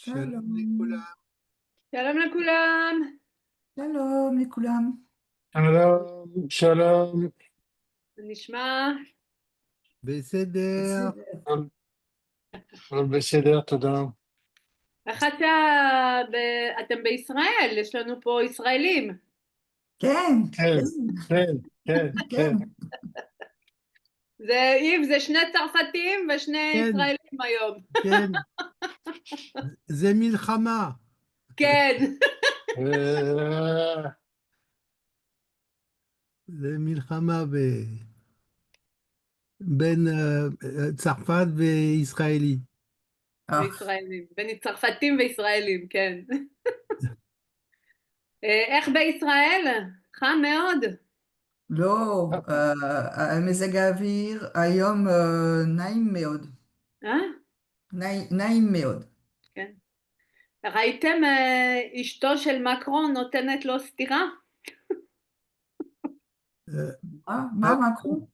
Shalom Shalom. לכולם. שלום לכולם. Shalom לכולם. שלום, שלום, מה נשמע? בסדר. בסדר. הכל בסדר, תודה. איך אתם בישראל? יש לנו פה ישראלים. כן, כן, כן, כן, כן. כן. זה שני צרפתים ושני כן, ישראלים היום. כן. זה מלחמה. כן. אה, זה מלחמה בין צרפת וישראלי. וישראלים. בין צרפתים וישראלים, כן. איך בישראל? חם מאוד. לא, מזג האוויר היום נעים מאוד. אה? נעים מאוד. כן. ראיתם אשתו של מקרון נותנת לו סטירה? אה, מה מקרו?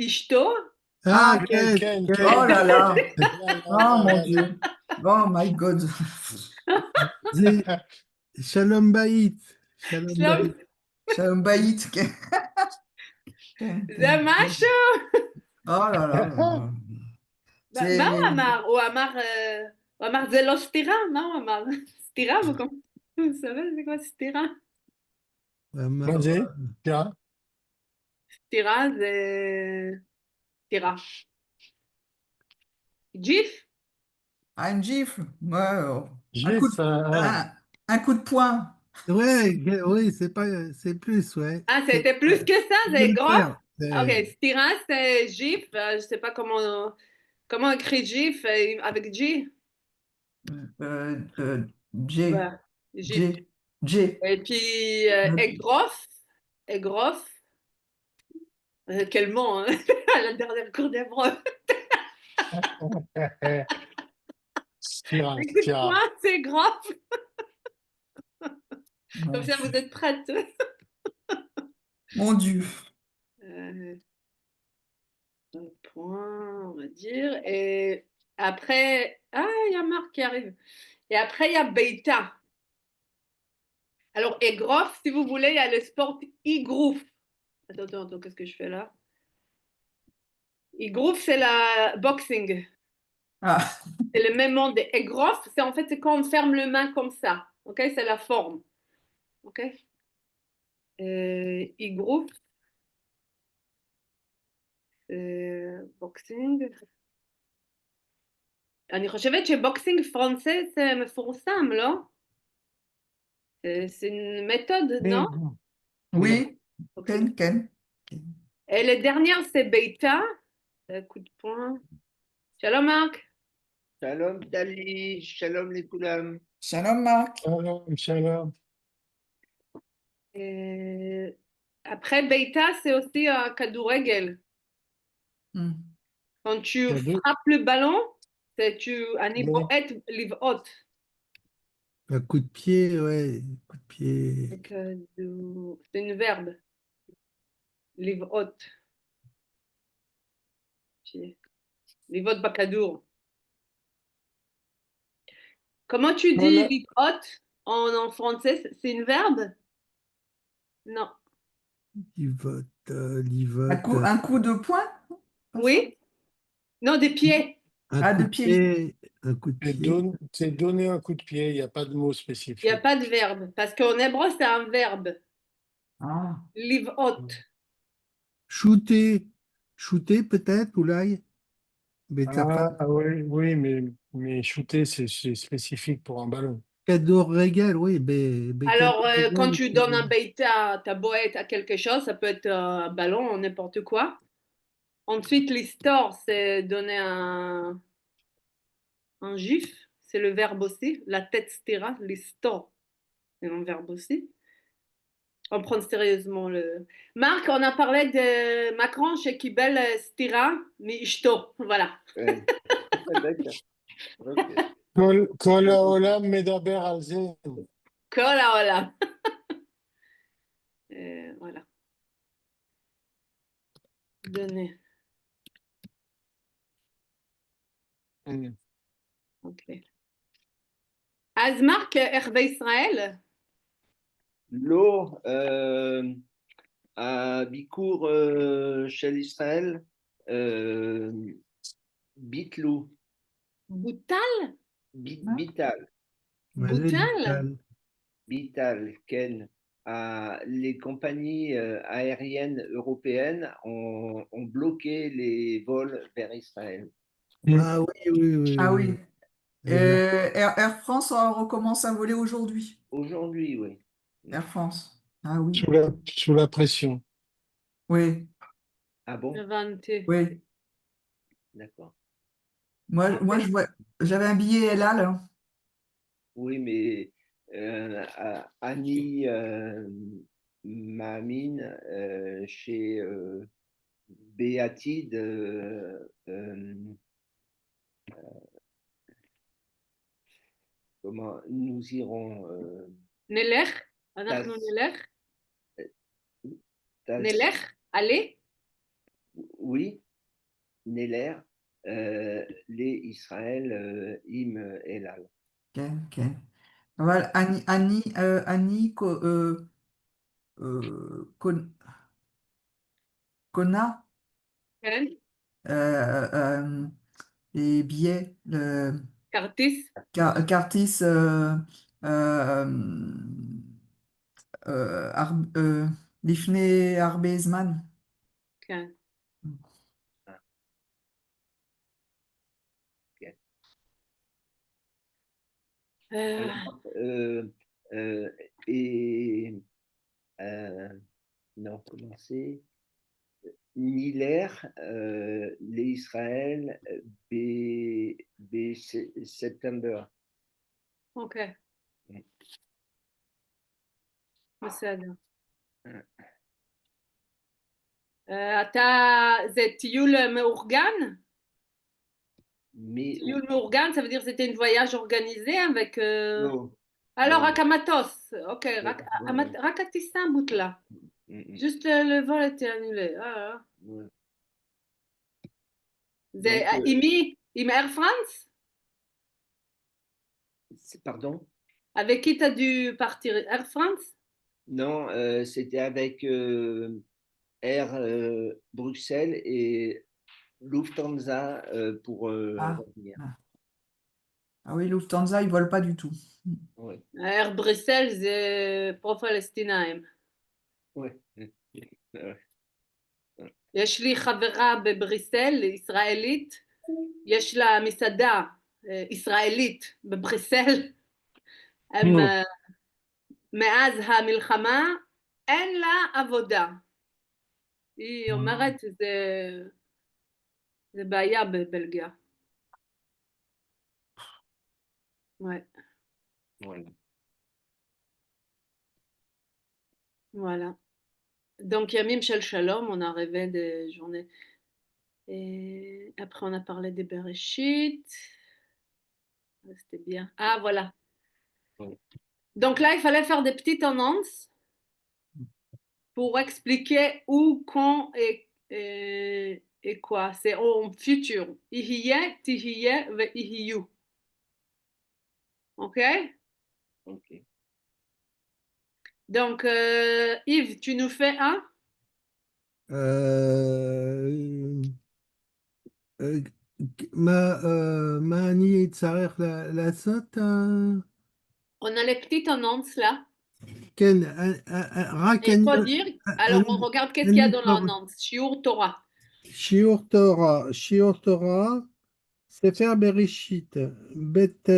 אשתו? כן, כן, כן, כן. כן. Oh là là. לא, לא, Oh לא, mon לא, Dieu. Oh my God. זה שלום בית. שלום שלום. בית. שלום בית. כן, כן, זה כן. משהו. Oh là là là là. מה הוא C'est... אמר? הוא אמר זה לא סתירה? מה הוא אמר? סתירה? הוא סבל זה כבר סתירה. הוא אמר, מה זה? תראה, סתירה זה... סתירה. ג'יף? Un gifle. Ouais, ג'יף, un coup de poing. ouais, oui, c'est plus, ouais. Ah, c'était plus que ça, Je vais c'est le gros. faire. Ok, stira c'est gif. Je sais pas comment écrire gif avec J. Euh, euh, J, Ouais, gif. J, J. Et puis aigrof. Aigrof. Quel mot, hein? À la dernière cours d'hébreu. סטירה, Écoute-moi, סטירה. c'est grave. Comme Ouais. ça, vous êtes prêtes. Mon Dieu. Un point, on va dire. Et après, ah, il y a Marc qui arrive. Et après, il y a Beta. Alors, et Groff, si vous voulez, il y a le sport Igrouf. Attends, qu'est-ce que je fais là? Igrouf, c'est la boxing. Ah, C'est le même nom de Egroff. C'est en fait, c'est quand on ferme le main comme ça. Ok, c'est la forme. Ok. Igrouf, boxing. אני חושבת שבוקסינג פרנסה זה מפורסם, לא? C'est une méthode, non? oui, Ok. Ken, Ken. Et les dernières, c'est Beta. Coup de poing. Shalom, Marc. שלום טלי, שלום לכולם. Shalom, Marc. שלום, שלום. Après, Beta, c'est aussi un כדורגל. Hmm. Quand tu כדור- frappes le ballon, c'est אני Oui. בועט לבעוט. Un coup de pied, ouais. Coup de pied. C'est une verbe. לבעוט. לבעוט בכדור. Comment tu dis Voilà. לבעוט en français? C'est une verbe? Non. Livote, Un livote. un coup de poing? Pas ça? Oui? Non, des pieds. Un Ah, coup de de pied. pied. Un coup de C'est pied. c'est donner un coup de pied, il n'y a pas de mot Il n'y a spécifique. pas de verbe. Parce qu'en hébreu, c'est un verbe. Ah, Livot. Shooter. Shooter, peut-être, ou l'ail. Betzarfat. Ah oui, oui, mais shooter, c'est spécifique pour un ballon. Kador-Regel, oui. Alors, quand Kador-Regel, tu donnes un bêta, ta boîte à quelque chose, ça peut être un ballon, n'importe quoi. Ensuite, l'histoire, c'est donner un gif. C'est le verbe aussi. La tête stira, l'histoire. C'est un verbe aussi. On prend sérieusement le... Marc, on a parlé de Macron chez Kibel Stira, mais ishto. Voilà. כן. d'accord. אוקיי. כל העולם מדבר על זה. Kola, voilà. Voilà. Donner. Mm. Ok. אז מרק, איך בישראל? לא, הביקור של ישראל ביטלו, בוטל? ביטל, מה זה בוטל? ביטל, כן. Les compagnies aériennes européennes ont bloqué les vols vers Israël. Ah oui, oui, oui, Ah oui. oui. J'ai vu. Air France recommence à voler aujourd'hui. Aujourd'hui, oui. Air France. Ah oui. Sous la pression. Oui, Ah bon? Inventé. oui. D'accord. Moi j'avais un billet Elal, hein. Oui, mais Annie Mamine chez Béatide, comment nous irons נלך? אנחנו טס. נלך? טס. נלך? allez? Oui, Neller, les Israël, Im Elal. Ok, ok. Voilà, Annie Kona, כן? euh, les billets, כרטיס? Curtis, לפני הרבה זמן. כן. Ok. אה, Alors, et non, comment c'est? Niller, les Israël, September. אוקיי. בסדר. זה טיול מאורגן? Mais טיול מאורגן, ça veut dire c'était un voyage organisé avec... non. alors, non. רק המטוס. אוקיי, Ouais. רק הטיסה בוטלה. juste le vol était annulé. Ouais. זה Donc, עם מי? עם Air France? pardon? avec qui t'as dû partir? Air France? Non, c'était avec Air Bruxelles et Lufthansa pour Ah. revenir. Ah oui, Lufthansa, ils volent pas du tout. Ouais. Air בריסל זה פרו-פלסטינאים. Ouais. יש לי חברה בבריסל, ישראלית, יש לה מסעדה ישראלית בבריסל. הם, מאז המלחמה אין לה עבודה. היא אומרת זה בעיה בבלגיה. Ouais. Voilà. Voilà. Donc Yamim Shel Shalom, on a rêvé des journées. Et après on a parlé des Bereshit. C'était bien. Ah voilà. Ouais. Donc là il fallait faire des petites annonces pour expliquer où, quand et quoi. C'est en futur. Ihiye, tihiye, ve ihiyu. Ok? Ok. Donc Yves, tu nous fais un? מה אני צריך לעשות? On a les petites annonces là. כן, רק Et il faut dire, alors on regarde qu'est-ce qu'il y a dans l'annonce. Shiur Torah. שיעור תורה, ספר בראשית, בית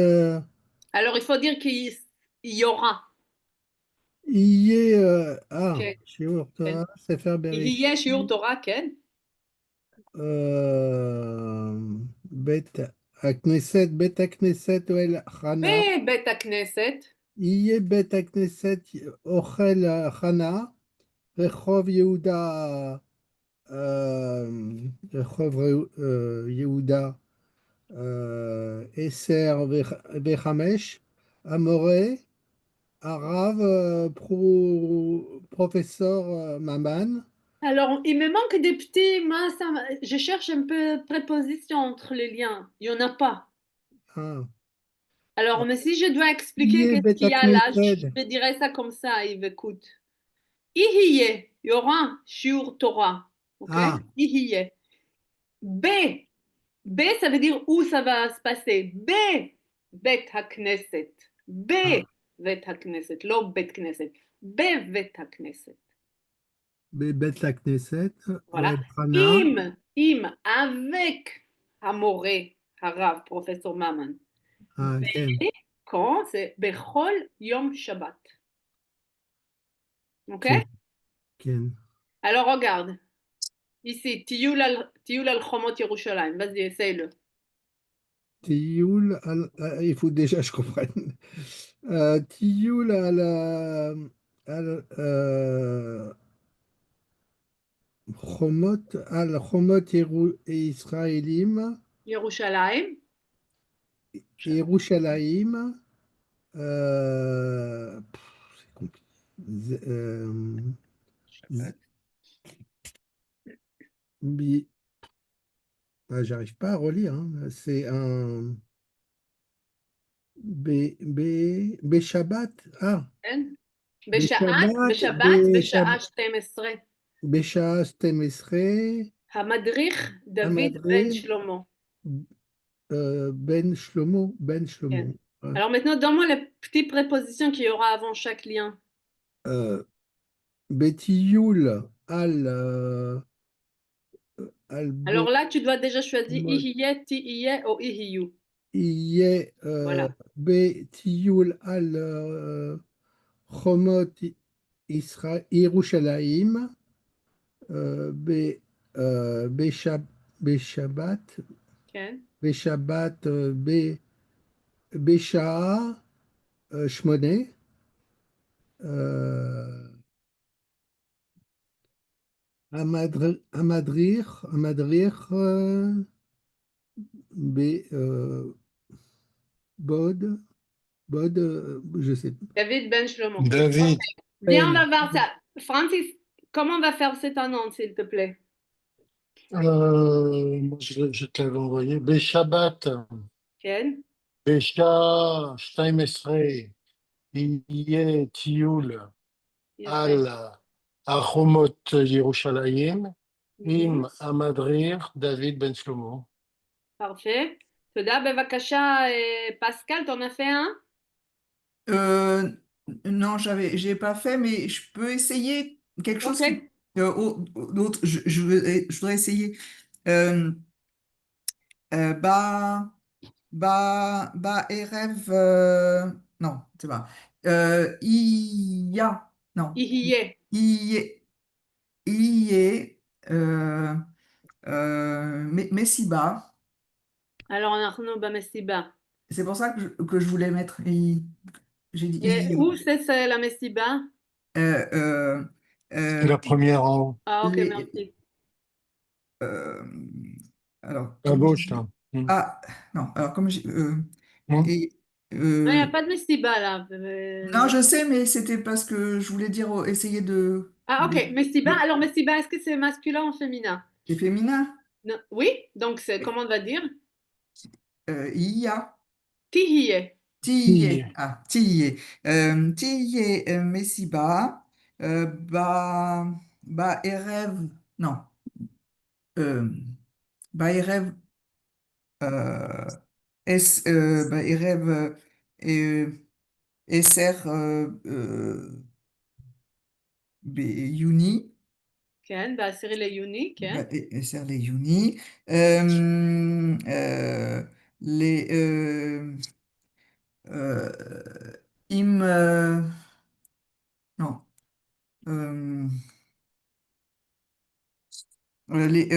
Alors il faut dire qu'il y aura. יהיה, כן, שיעור כן. תורה, ספר בראשית, יהיה שיעור תורה, כן. בית הכנסת אוהל חנה, בבית הכנסת. יהיה בית הכנסת אוכל חנה, רחוב יהודה, רחוב יהודה 10 ו-5, המורה, הרב פרופסור ממן. Alors, il me manque des petits, moi, je cherche un peu préposition entre les liens. Il n'y en a pas. Alors, mais si je dois expliquer Yé qu'est-ce qu'il Bet y a là, HaKnesset. je dirais ça comme ça, Yves, écoute. Ihiye, il y aura un shiur Torah. Ok? Ah, Ihiye. B. B, ça veut dire où ça va se passer. B. Bet HaKnesset. B. ah. Bet HaKnesset. Lo Bet Knesset. B. Bet HaKnesset. Bet HaKnesset. Ouais, Voilà. Brana. Avec Amoré, Harav, professeur Maman. Ah, Ken. Quand c'est Bechol Yom Shabbat. Ok? Ken. Ken. Alors regarde. Ici, Tiyul al Chomot Yerushalayim. Vas-y, essaye-le. Tioul, il faut déjà que je comprenne. Tioul al Chomot Israélim, Yerushalayim. Yerushalayim, c'est compliqué. Z- bi- j'arrive pas à relire, hein. C'est un Shabbat. Ah, כן? Shabbat, בשבת, בשעה 12. Besha Stemesre, המדריך דוד בן Amadre, שלמה. Ben כן. Shlomo. Ouais. Alors maintenant, donne-moi les petites prépositions qu'il y aura avant chaque lien. Euh, Betiyul al Alors là, tu dois déjà choisir Bomot, ihiye, tihiye ou ihiyu. Iye Voilà. Betiyul al Chomot Israël, Yerushalayim, Be Beshabbat, כן. Beshabbat, Beshaa, Shmoné, euh, Amadrir, B, Bod, je sais pas. David Ben Shlomo. David, Viens, on va Ben, voir ça. Francis, comment on va faire cette annonce, s'il te plaît? moi, je te l'avais envoyé. Beshabbat, כן. Besha, Shtaimesrei, Iye, Tioul, יפה. Al, Achomot, Yerushalayim, Mhm. Im, Amadrir, David Ben Shlomo. Parfait. תודה, בבקשה, Pascal, t'en as fait un? Euh, non, j'ai pas fait, mais je peux essayer quelque chose qui, Ok. d'autre. Je voudrais essayer. Euh, bah, Erev, non, c'est pas. Non, יהיה. I, I, euh, Messiba. Alors, אנחנו במסיבה. C'est pour ça que je voulais mettre j'ai dit Et I. où c'est la mesiba? Euh, euh, C'est euh, la première en haut, Ah, ok, les, merci. euh, alors, à comme je gauche, dis, là. Hmm. ah, non, alors comme je, Hmm. et, Non, il n'y a euh, pas de mesiba là. non, je sais, mais c'était parce que je voulais dire, essayer Ah, ok, mesiba. de- Alors, mesiba, est-ce que c'est masculin ou féminin? des féminins. Non. Oui, donc c'est comment on va dire? Iya, Tihiye. Tiye, Fille. Tiye, Tiye, Messiba, Erev, non, euh, Erev, Erev, Esser, Yuni, כן, בעשירי ליוני, כן. Esser les Yuni, euh, euh, les, im, non, euh, les,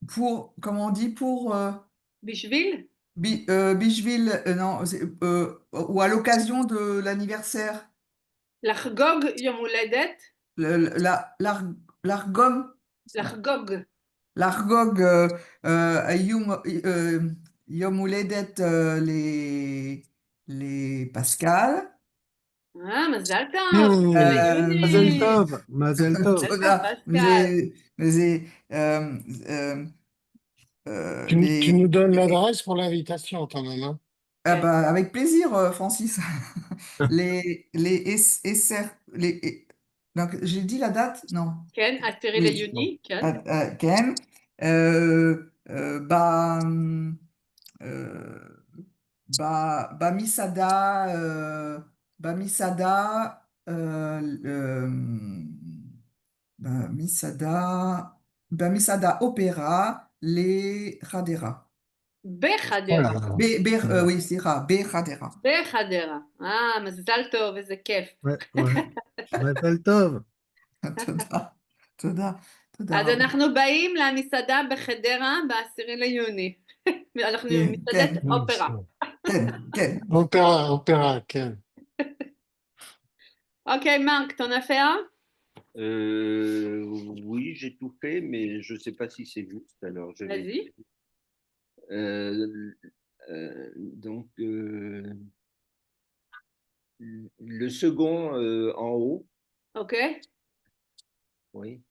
pour, comment on dit, pour בשביל Bicheville, non, ou à l'occasion de l'anniversaire, לחגוג יום הולדת, l'Argom, לחגוג. l'Argog, Yom Houledet, les Pascal. אה, מזל טוב, זה Hmm. Mazel ליוני. Tov, Mazel Tov. מזל טוב, Toda, פסקל. Tu nous les, donnes l'adresse pour l'invitation, quand même, hein? Ah כן. bah, avec plaisir, Francis. Donc, j'ai dit la date? Non. כן, 10 Oui. ליוני, כן. כן. Euh, euh, ב- euh, במסעדה, במסעדה, במסעדה, במסעדה אופרה לחדרה. בחדרה. oui, סליחה, בחדרה. בחדרה. מזל טוב, איזה כיף. Ouais, ouais. Mazal tov. תודה, תודה, תודה אז רבה. אנחנו באים למסעדה בחדרה ב-10 ליוני. אנחנו כן, מסעדת אופרה. כן, כן. Opéra, כן. אוקיי, מרק, ton affaire? Oui, j'ai tout fait, mais je ne sais pas si c'est juste. Alors, je vais. Vas-y. Donc, le second en haut, אוקיי. oui.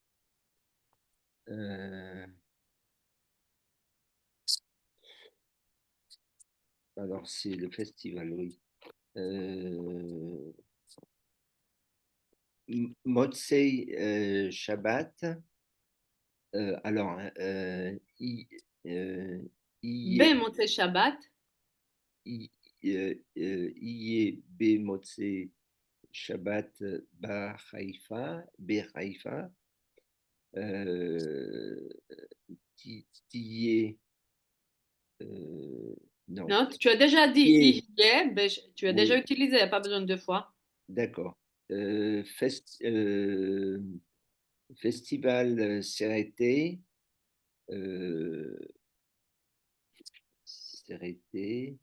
Alors, c'est le festival, oui. Motsei Shabbat. Alors, במוצאי שבת. Iye be Motsei Shabbat Bahaïfa. Tiye. Non. Non, tu as déjà dit Tiye. hier, tu as déjà Oui. utilisé, il n'y a pas besoin de 2 fois. D'accord. Festival Serreté. Serreté.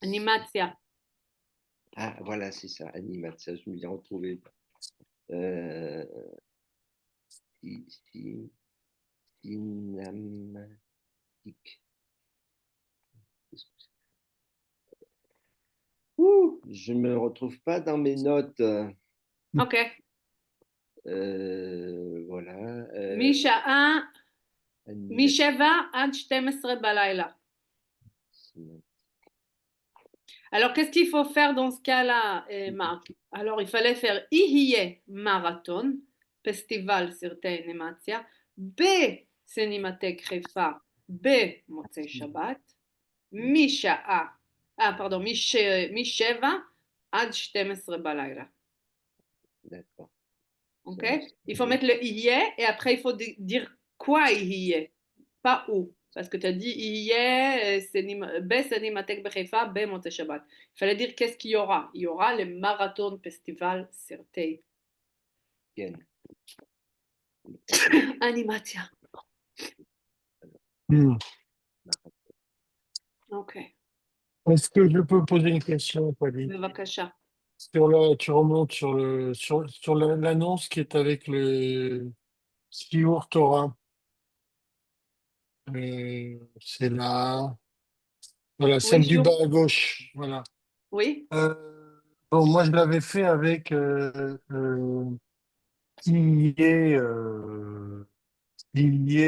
אנימציה. Ah, voilà, c'est ça, animation, je me suis retrouvé. Cinématique. Je ne me retrouve pas dans mes notes. Ok. Voilà. משבע עד 12 בלילה. Alors, qu'est-ce qu'il faut faire dans ce cas-là, Marc? Alors, il fallait faire יהיה marathon, פסטיבל סרטי אנימציה, בסינמטק חיפה במוצאי שבת, משבע עד 12 בלילה. D'accord. Ok? Il faut mettre le yé et après il faut dire quoi yé, pas où. Parce que tu as dit yé, Cinémathèque Bechifa, Motzei Shabbat. Il fallait dire qu'est-ce qu'il y aura. Il y aura le marathon festival Sertei. Bien. Animatia. Ok. Est-ce que je peux poser une question, Pauline? Bevakasha. Tu remontes sur l'annonce qui est avec le Shiur Torah. C'est là. Voilà, celle Oui, du bas à gauche. Voilà. Oui. Bon, moi, je l'avais fait avec qui est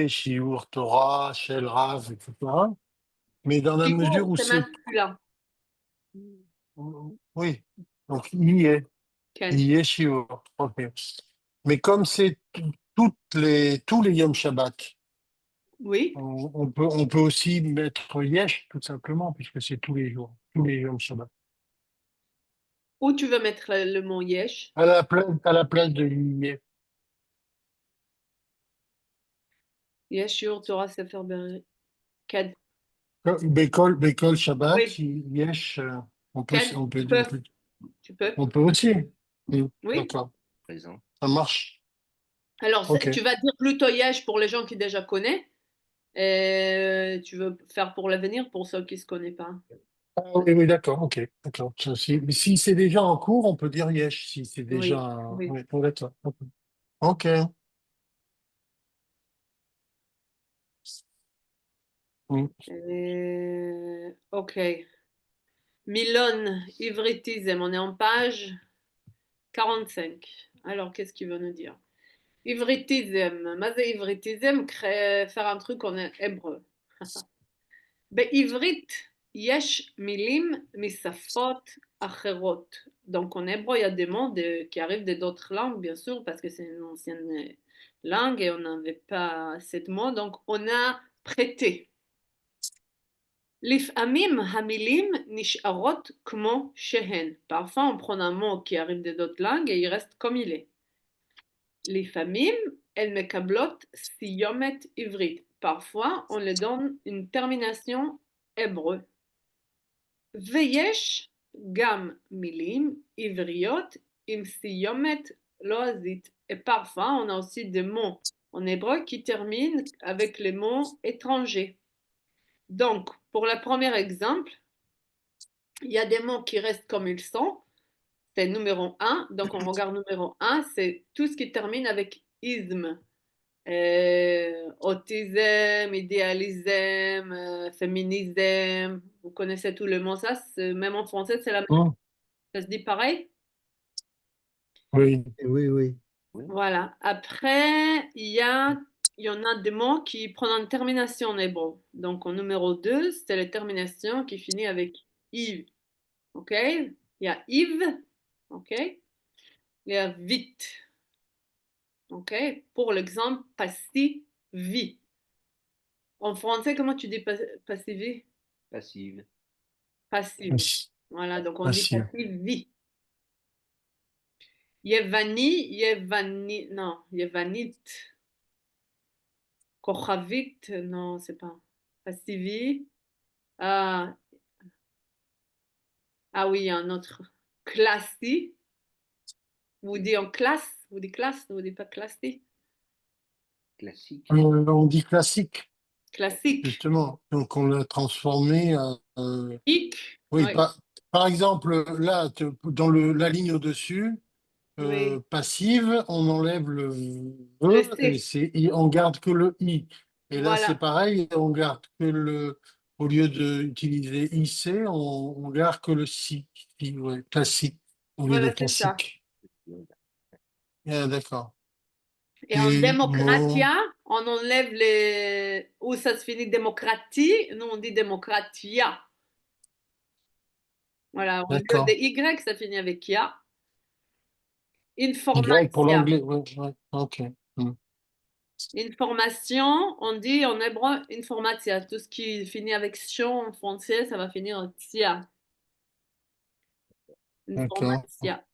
Shiur Torah, Shel Rav, etc. Mais dans la mesure où c'est c'est. masculin. Oui, donc il Ken. y est Shiur. Ok. Mais comme c'est tous les Yom Shabbat, Oui. on peut aussi mettre Yesh, tout simplement, puisque c'est tous les Yom Shabbat. Où tu veux mettre le mot yesh? À la place de Yé. Yesh, Shiur, Torah, Sefer Bereshit. Ken. Bekol Shabbat, Oui. Yesh, Ken, tu peux. Tu peux. on peut aussi. Oui. D'accord, Présent. ça marche. Alors, Ok. tu vas dire plutôt yesh pour les gens qui déjà connaissent. Et tu veux faire pour l'avenir pour ceux qui ne se connaissent pas. Ah, oui, oui, d'accord, ok. D'accord. Mais si c'est déjà en cours, on peut dire Yesh. Si c'est Oui, déjà. oui. Oui, bon, d'accord. Ok. Mm. Ok. Milon, ivritisme, on est en page 45. Alors, qu'est-ce qu'il veut nous dire? עבריטיזם. מה זה עבריטיזם? faire un truc en hébreu. בעברית יש מילים משפות אחרות. Donc en hébreu, il y a des mots qui arrivent d'autres langues, bien sûr, parce que c'est une ancienne langue et on n'avait pas cette mot, donc on a prêté. לפעמים המילים נשארות כמו שהן. Parfois, on prend un mot qui arrive d'autres langues et il reste comme il est. לפעמים elles מקבלות סיומת עברית. Parfois, on leur donne une termination hébreu. ויש גם מילים עבריות עם סיומת לועזית. Et parfois, on a aussi des mots en hébreu qui terminent avec les mots étrangers. Donc, pour le premier exemple, il y a des mots qui restent comme ils sont. C'est numéro 1. Donc, on regarde numéro 1, c'est tout ce qui termine avec isme. Autisme, idéalisme, féminisme. Vous connaissez tout le mot, ça. Même en français, c'est la même. Hum, Ça se dit pareil? Oui. Oui, oui. Voilà. Après, il y en a des mots qui prennent une termination en hébreu. Donc, en numéro 2, c'est la termination qui finit avec Yves. OK? Il y a Yves. OK? Il y a vite. OK? Pour l'exemple, passivi. En français, comment tu dis passivi? Passive. Passive. Voilà, donc on dit Passive. passivi. Yevani, non, Yevanit. Kochavit, non, c'est pas. Passivi. Ah, ah oui, il y a un autre. Classi. Vous dites en classe, vous dites classe, vous dites pas classi. Classique. On dit classique, Classique. justement. Donc, on l'a transformé Hic. oui, Oui, par exemple, là, dans la ligne au-dessus, oui. passive, on enlève le Le E et C. on garde que le I. Et là, c'est Voilà. pareil, on garde que au lieu d'utiliser IC, on garde que le si, ouais, classique, au lieu de Voilà, c'est ça. classique. Ah, d'accord. Et en Et démocratia, on enlève les. Où ça se finit démocratie, nous on dit démocratia. Voilà, au lieu de d'accord. Y, ça finit avec IA. Y pour Informatia. l'anglais, ouais, ouais, ok. Hmm. Information, on dit en hébreu informatia. Tout ce qui finit avec tion en français, ça va finir en tia. D'accord. Informatia.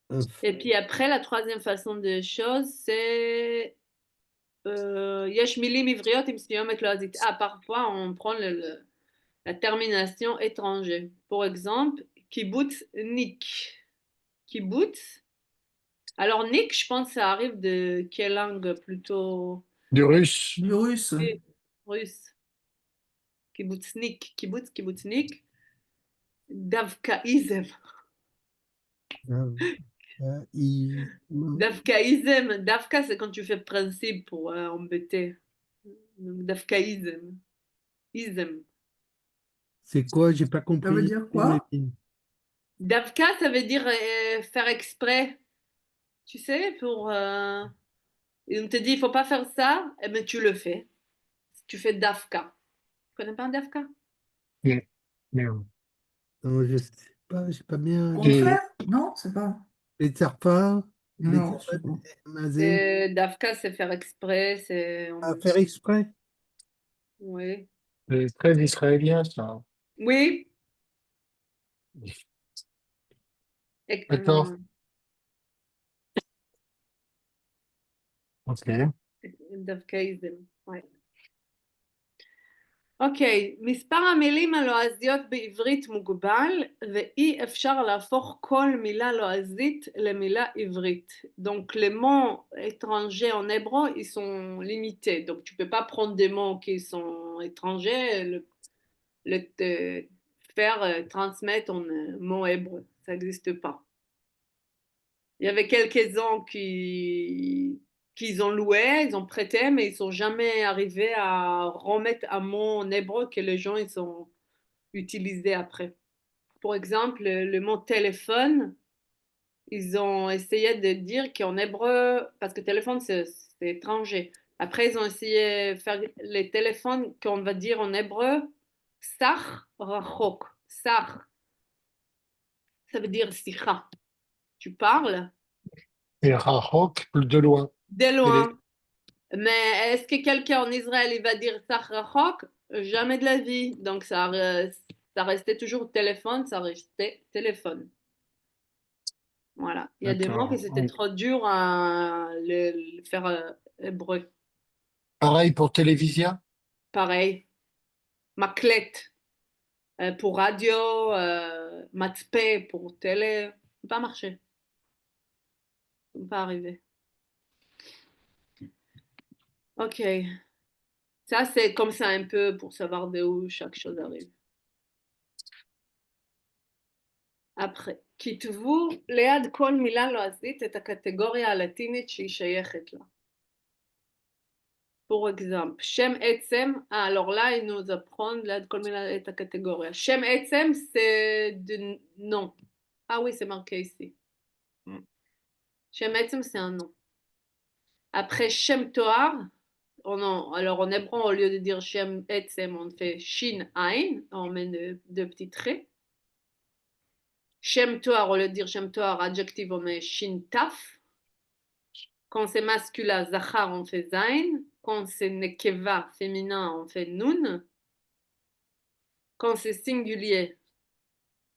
Inf- Et puis après, la troisième façon de choses, c'est yesh milim ivriot im siyomet loazit. Ah, parfois, on prend la termination étranger. Pour exemple, kibbutz nik. Kibbutz. Alors, nik, je pense que ça arrive de quelle langue plutôt Du russe. Du russe. russe? Kibbutznik, kibbutz, kibbutznik. Davkaïsm. Davkaïsm. Davka, c'est quand tu fais principe pour embêter. Donc, Davkaïsm. Ism. C'est quoi? J'ai pas Ça veut compris. dire quoi? Davka, ça veut dire faire exprès. Tu sais, pour. Et on te dit, il faut pas faire ça, eh ben, tu le fais. Tu fais Dafka. Tu connais pas un Dafka? Non, non. Non, je sais pas, j'ai pas bien. Contraire? Non, c'est pas. Les tsarfas, les Non, je sais pas. mazés, Dafka, c'est faire exprès, c'est. à faire exprès. Oui. C'est très israélien, ça. Oui. D'accord. Ok. דווקאיזם. אוקיי, מספר המילים הלועזיות בעברית מוגבל, ואי אפשר להפוך כל מילה לועזית למילה עברית. Donc les mots étrangers en hébreu, ils sont limités. Donc tu peux pas prendre des mots qui sont étrangers, faire transmettre en mot hébreu. Ça n'existe pas. Il y avait quelques-uns qu'ils ont loué, ils ont prêté, mais ils sont jamais arrivés à remettre un mot en hébreu que les gens ils ont utilisé après. Pour exemple, le mot téléphone, ils ont essayé de dire qu'en hébreu, parce que téléphone c'est étranger. Après, ils ont essayé de faire les téléphones qu'on va dire en hébreu, sach rachok. Sach, ça veut dire sicha. Tu parles Et Rahok, de loin. de Et les- loin. Mais est-ce que quelqu'un en Israël il va dire sach rachok? Jamais de la vie. Donc ça restait toujours téléphone, ça restait téléphone. Voilà. Il y a des mots que D'accord. c'était trop dur à le faire hébreu. Pareil pour télévision? Pareil. Maclette pour radio, matpé pour télé. Ça n'a pas marché. Ça n'a pas arrivé. Ok. Ça, c'est comme ça un peu pour savoir d'où chaque chose arrive. après, כתבו ליד כל מילה לועזית את הקטגוריה הלטינית שהיא שייכת לה. Pour exemple, שם עצם, alors là, ils nous apprennent ליד כל מילה את הקטגוריה. שם עצם, c'est de nom. Ah oui, c'est marqué ici. שם עצם, c'est un nom. Après, שם תואר, alors en hébreu, au lieu de dire שם עצם, on fait shin ain, on met deux petits traits. Shem Toar, au lieu de dire Shem Toar, adjectif, on met Shin Taf. Quand c'est masculin, Zachar, on fait Zain. Quand c'est Nekeva, féminin, on fait Nun. Quand c'est singulier,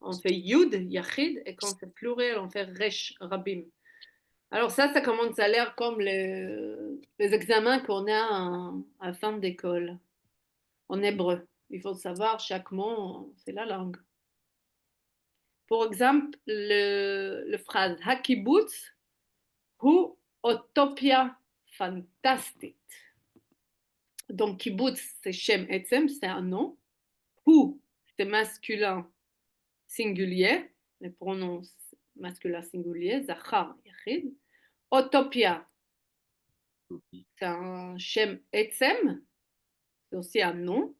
on fait Yud, Yachid. Et quand c'est pluriel, on fait Resh, Rabim. Alors ça commence à l'air comme les examens qu'on a à la fin d'école, en hébreu. Il faut savoir, chaque mot, c'est la langue. Pour exemple, le phrase Hakibutz, hu utopia fantastique. Donc, kibbutz, c'est Shem Etzem, c'est un nom. Hu, c'est masculin singulier, les pronoms masculin singulier, Zachar, Yachid. Utopia, c'est un Shem Etzem, c'est aussi un nom.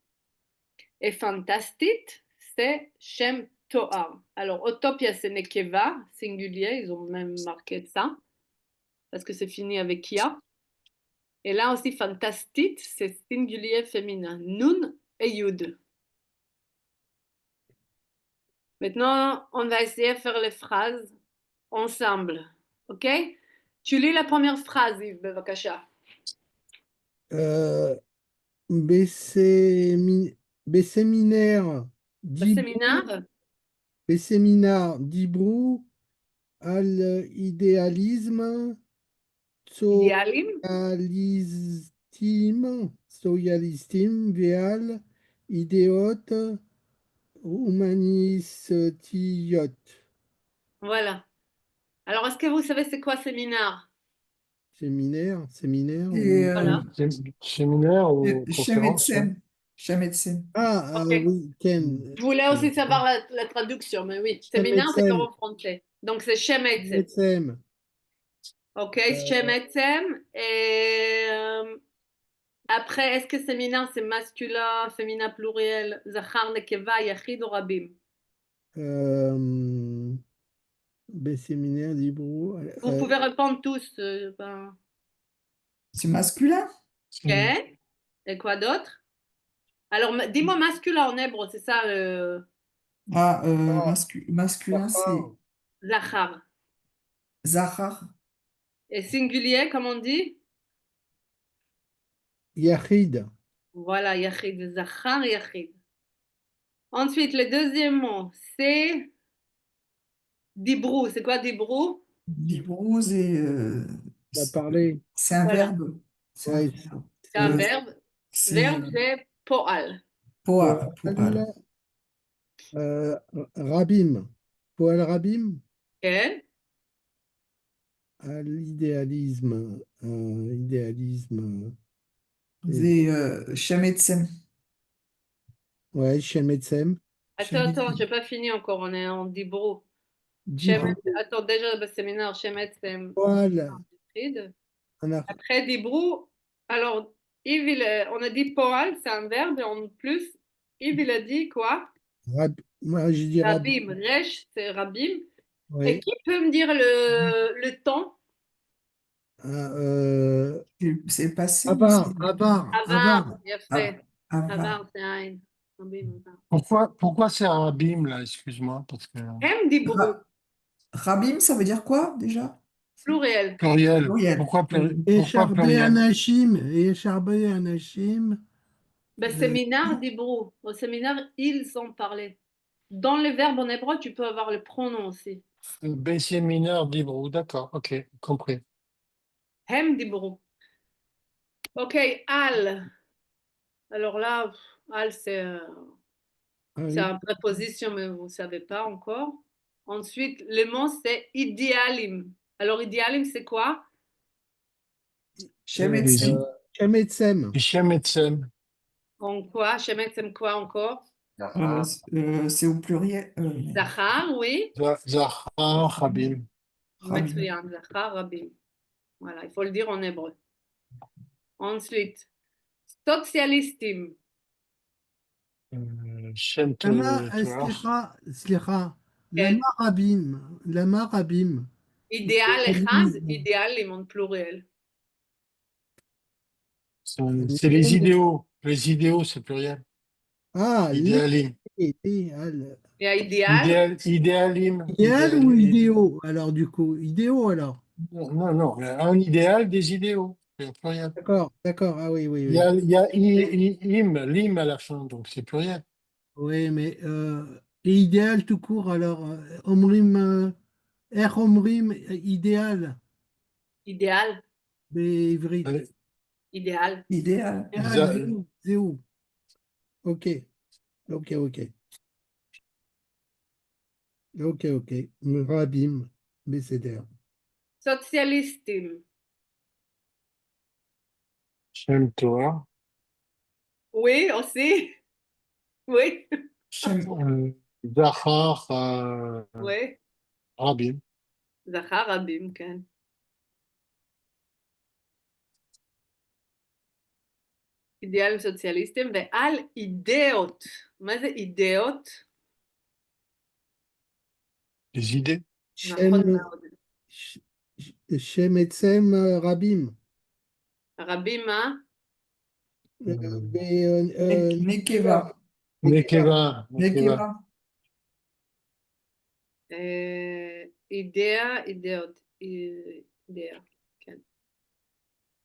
Et fantastique, c'est Shem Toar. Alors, Utopia, c'est Nekeva, singulier, ils ont même marqué ça, parce que c'est fini avec Ya. Et là aussi, fantastique, c'est singulier féminin. Nun et Yud. Maintenant, on va essayer de faire les phrases ensemble. OK? Tu lis la première phrase, Yves Bevakasha. בסמינר Le séminaire, דיברו על אידיאליזם idéalim. סוציאליסטים ועל אידאות הומניסטיות. Voilà. Alors, est-ce que vous savez c'est quoi séminaire? Séminaire, Et Voilà. Séminaire ou Shem conférence? Etzem. Shem Etzem. Ah, Ok. oui, Ken. Je voulais aussi savoir la traduction, mais oui. Séminaire, c'est comme en français. Donc, c'est Shem Etzem. SM. OK, Shem Etzem. Et après, est-ce que séminaire, c'est masculin, féminin, pluriel, Zachar, Nekeva, Yachid ou Rabim? בסמינר דיברו, Vous pouvez répondre tous. C'est masculin? OK. Et quoi d'autre? Alors, dis-moi masculin en hébreu, c'est ça, Ah, masculin, c'est Zachar. Zachar. Et singulier, comme on dit? יחיד, Voilà, Yachid, Zachar, Yachid. Ensuite, le deuxième mot, c'est Dibrou. C'est quoi Dibrou? Dibrou, on a parlé. c'est un Voilà. verbe. C'est un Ouais, verbe. C'est un Euh, verbe. C'est Verbe, c'est Poal. Poal. רבים, פועל רבים OK. על אידיאליזם, idéalisme, C'est Shem Etzem. ouais, שם עצם, Attends, j'ai pas fini encore, on est en Dibrou. Attends, déjà, le séminaire, Shemet, c'est פועל, Yachid. אנחנו, Après Dibrou, alors, Yves, on a dit Poal, c'est un verbe, et en plus, Yves, il a dit quoi? moi je dis רבים, Rabim. Resh, c'est Rabim. Et Oui. qui peut me dire le temps? Ah, C'est passé ou c'est Avar, Avar, Avar, Avar. bien ah, fait. Ava? Avar, c'est un. Rabim, Avar. Pourquoi c'est un abîme là, excuse-moi, parce que Hem dibrou, Rabim, ça veut dire quoi déjà? pluriel. pluriel. Pluriel. Pourquoi Écharbé pluriel? Anachim, Écharbé Anachim. Ben, séminaire dibrou. Au séminaire, ils ont parlé. Dans les verbes en hébreu, tu peux avoir le pronom aussi. Baissier mineur d'Hébreu, d'accord, ok, compris. Hem dibrou. Ok, al. Alors là, al, Ah c'est oui. une préposition, mais vous ne savez pas encore. Ensuite, le mot, c'est idéalim. Alors, idéalim, c'est quoi? Shem et Les Tsem. Chemetsem. Hichem et Tsem, En quoi? Shemet, c'est quoi encore? Zahar, C'est au pluriel. Zachar, oui. Zahar, Rabim, Rabim. Metsuyan, Zachar, Rabim. Voilà, il faut le dire en hébreu. Ensuite, socialistim. Shem Lama, Torah, Slicha. Quel? Lama Rabim. Lama Rabim. Idéal echad, idéal, en pluriel. c'est les idéaux c'est pluriel, Ah, idéalim, idéal. Il y a idéal, Idéal ou idéaux? Alors, du coup, idéaux alors. non, un idéal des idéaux, c'est pluriel. D'accord, d'accord. Ah oui, oui, Il y a, oui. il y a lim à la fin, donc c'est pluriel. Oui, mais et idéal tout court, alors, Omrim, Omrim, idéal, idéal, בעברית. Allez, idéal. Idéal. זהו. Ok, ok, ok. Ok, ok. Rabim, בסדר. Socialistim. Shem Torah. Oui, aussi. Oui, Shem. Zahar oui. Rabim. Zachar, Rabim, כן. אידיאלים סוציאליסטים ועל אידאות. מה זה אידאות? Les idées. נכון Shem, מאוד. Shem Etsem Rabim. רבים מה? Euh, Nekeva. Nekeva. Nekeva. אידאה, אידאות. אידאה, כן.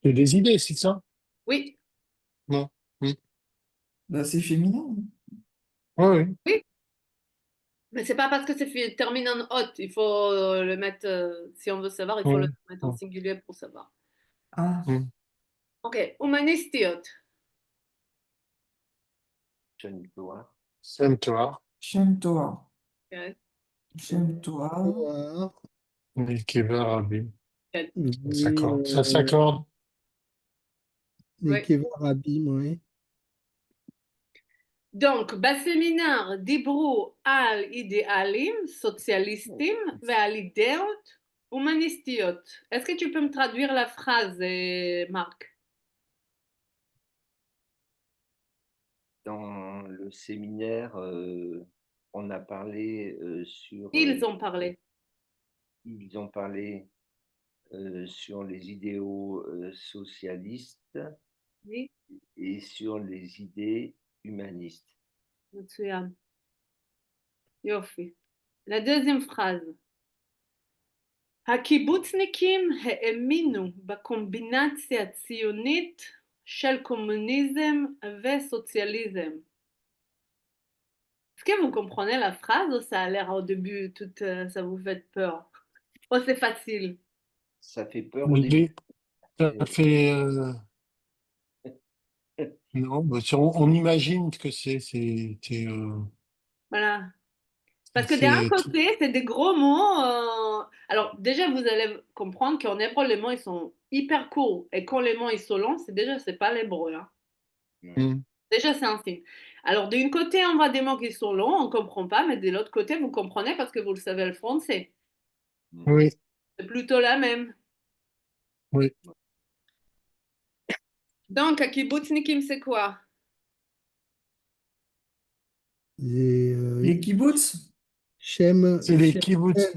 C'est des idées, c'est ça? Oui, Non. Hmm. Bah, c'est féminin. Ouais, oui. oui. Mais c'est pas parce que c'est terminé en hot. Il faut le mettre, si on veut savoir, il faut le Ouais. mettre en singulier pour savoir. Ah, Hmm. Ok, humanistiot. Shem Torah, Shem Torah. Shem Torah. כן, Shem Torah. Noir. Nekeva Rabim. כן. Ça s'accorde. Ça s'accorde. Oui. Nekeva Rabim, oui. Donc, בסמינר דיברו על אידיאלים סוציאליסטים ועל אידאות הומניסטיות. Est-ce que tu peux me traduire la phrase, Marc? dans le séminaire, on a parlé sur. Ils ont parlé. Ils ont parlé sur les idéaux socialistes Oui, et sur les idées humanistes. מצוין. יופי. La deuxième phrase. הקיבוצניקים האמינו בקומבינציה הציונית של קומוניזם וסוציאליזם. Est-ce que vous comprenez la phrase ou ça a l'air au début, tout, ça vous fait peur? Oh, c'est facile. Ça fait peur au début. Oui. Ça fait. Non, bah, on imagine que Voilà. Parce que d'un c'est. côté, c'est des gros mots. Alors, déjà, vous allez comprendre qu'en hébreu, les mots, ils sont hyper courts. Et quand les mots, ils sont longs, c'est pas l'hébreu, hein. Hmm. Déjà, c'est un signe. Alors, d'un côté, on voit des mots qui sont longs, on ne comprend pas, mais de l'autre côté, vous comprenez parce que vous le savez le français. Oui, C'est plutôt la même. oui. Donc, à kibbutznikim, c'est quoi? Et, les kibbutz. Shem, C'est les Shem, kibbutz.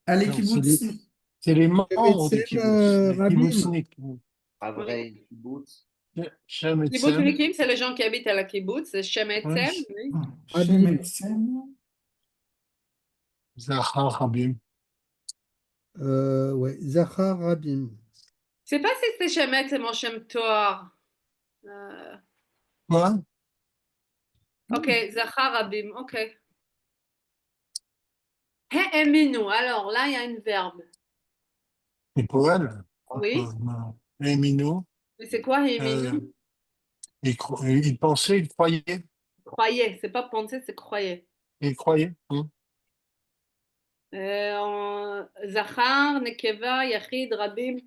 Allez, Non, kibbutznik. c'est les membres du Shemetzem kibbutz, les Rabim. kibbutzniks. Avrei Kibbutz. Shemetzem, Kibbutznikim, c'est les gens qui habitent à la kibbutz, c'est ouais, Shemetzem, oui. Rabim. Shemetzem. Zachar Rabim. Ouais, Zachar Rabim. Je sais pas si c'est Shemetzem ou Shem Toar. Quoi? Ok, Zachar Rabim, ok. He'eminu, alors là, il y a un verbe. C'est pour elle. Oui, Les minots, mais c'est quoi He'eminu? il pensait, il croyait. Croyez, c'est pas penser, c'est croyez. Il croyait. Zachar, Nekeva, Yachid, Rabim.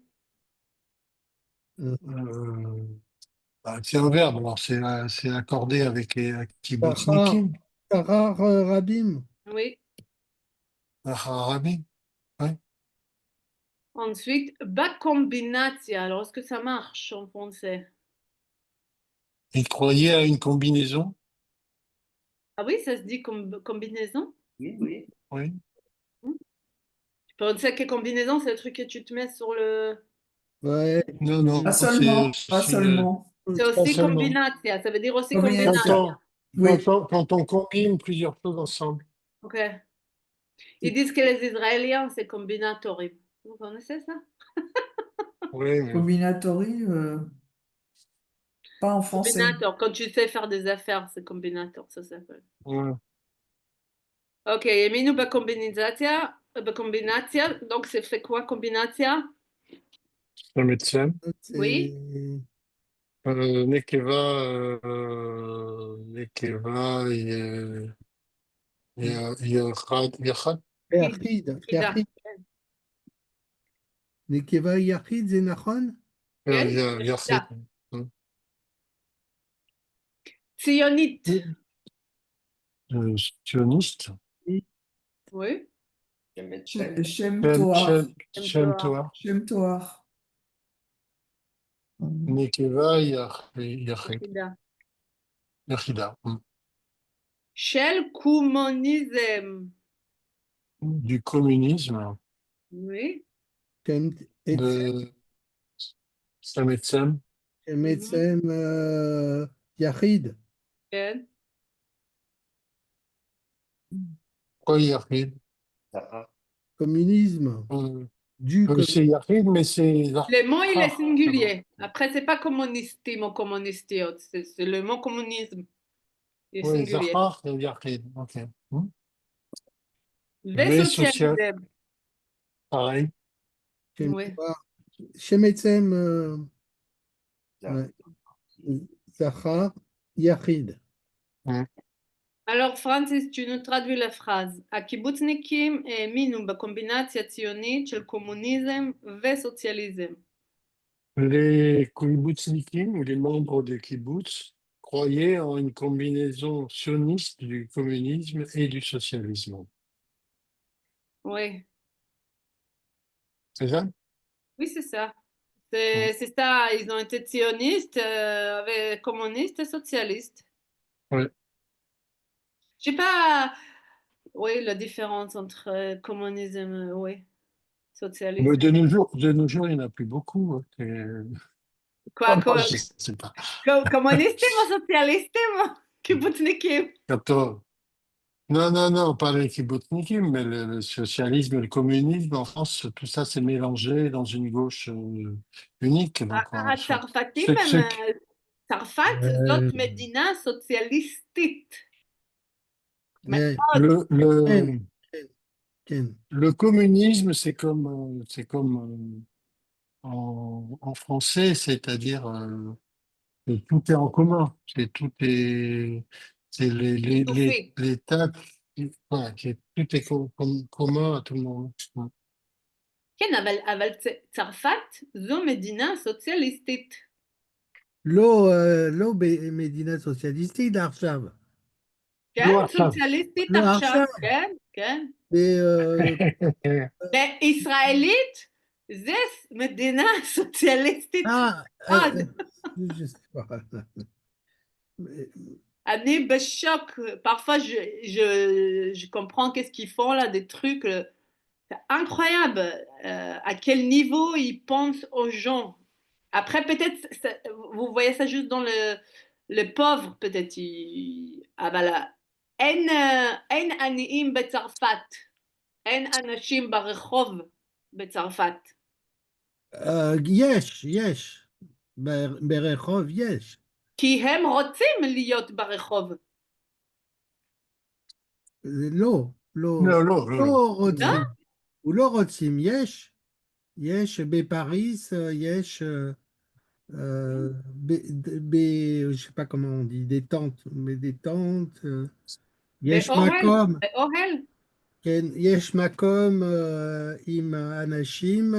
C'est un verbe, alors c'est accordé avec les Zachar, kibbutznikim. Zachar Rabim. Oui. Zachar Rabim. Ouais. Ensuite, Bakombinatia. Alors, est-ce que ça marche en français? Il croyait à une combinaison. Ah oui, ça se dit comme combinaison? Oui, oui. Oui. Tu pensais que combinaison, c'est le truc que tu te mets sur le. Ouais. Non, non, Pas c'est seulement, pas aussi, seulement. C'est pas aussi seulement. combinatia. Ça veut dire aussi Combinatia. combinatia. Oui. Quand on combine plusieurs choses ensemble. Ok. Ils disent que les Israéliens, c'est combinatori. Vous connaissez ça? Oui, mais Combinatori, pas en français. Combinator. Quand tu sais faire des affaires, c'est combinator, ça s'appelle. ouais. Ok, Yeminu bakombinatia. Bakombinatia. Donc, c'est fait quoi, combinatia? Le médecin. Oui. Nekeva, Yachad. Yachid. Ida. Yachid. Nekeva Yachid, c'est Nachon? כן? Yachid. ציונית. Sioniste. Oui. Shemetzem. Shem Toar. Shem Toar. Shem Toar. Nekeva, Yachid. יחידה. Yachida. של קומוניזם. Du communisme. Oui. De Sametzem. Shemetzem Yachid. כן. Quoi, Yachid? Zachar. Communisme. Du C'est Yachid, mais c'est Le mot, il est Zachar. singulier. Après, c'est pas communistim ou communistiot. C'est le mot communisme. Il est Oui, singulier. Zachar et Yachid. Ok. וסוציאליזם. Pareil. Oui. Shemetzem Zachar. Zachar Yachid. Alors, Francis, tu nous traduis la phrase. הקיבוצניקים האמינו בקומבינציה ציונית של קומוניזם וסוציאליזם. Les kibbutznikim, ou les membres des kibbutz, croyaient en une combinaison sioniste du communisme et du socialisme. Oui. C'est ça? Oui, c'est ça. C'est ça. Ils ont été sionistes, communistes et socialistes. Oui. Je sais pas, oui, la différence entre communisme, oui, socialisme. Mais de nos jours, il n'y en a plus beaucoup. Quoi, Non, je sais pas. communisme ou socialisme? Kibbutnikim. Non, pas les kibbutznikim, mais le socialisme et le communisme en France, tout ça s'est mélangé dans une gauche unique. Donc, הצרפתים ce- הם, צרפת זאת מדינה סוציאליסטית. מאוד. le communisme, c'est comme en français, c'est-à-dire que tout est en commun. C'est Étouffé. les tâches, voilà, tout est commun à tout le monde. כן, אבל צרפת זו מדינה סוציאליסטית. לא מדינה סוציאליסטית עכשיו. כן, לא עכשיו. סוציאליסטית לא עכשיו. עכשיו. כן, כן. ו- וישראלית זה מדינה סוציאליסטית. je sais pas. אני בשוק. Parfois, je comprends qu'est-ce qu'ils font là, des trucs. C'est incroyable à quel niveau ils pensent aux gens. Après, peut-être, vous voyez ça juste dans le pauvre, peut-être. Ah bah là. אין עניים בצרפת. אין אנשים ברחוב בצרפת. יש, ברחוב יש. כי הם רוצים להיות ברחוב. לא, לא, לא, לא, לא. לא רוצים. לא? הוא לא רוצים, יש בפריס, יש, je sais pas comment on dit, des tentes, mais des tentes, יש באוהל? מקום, באוהל? כן, יש מקום עם אנשים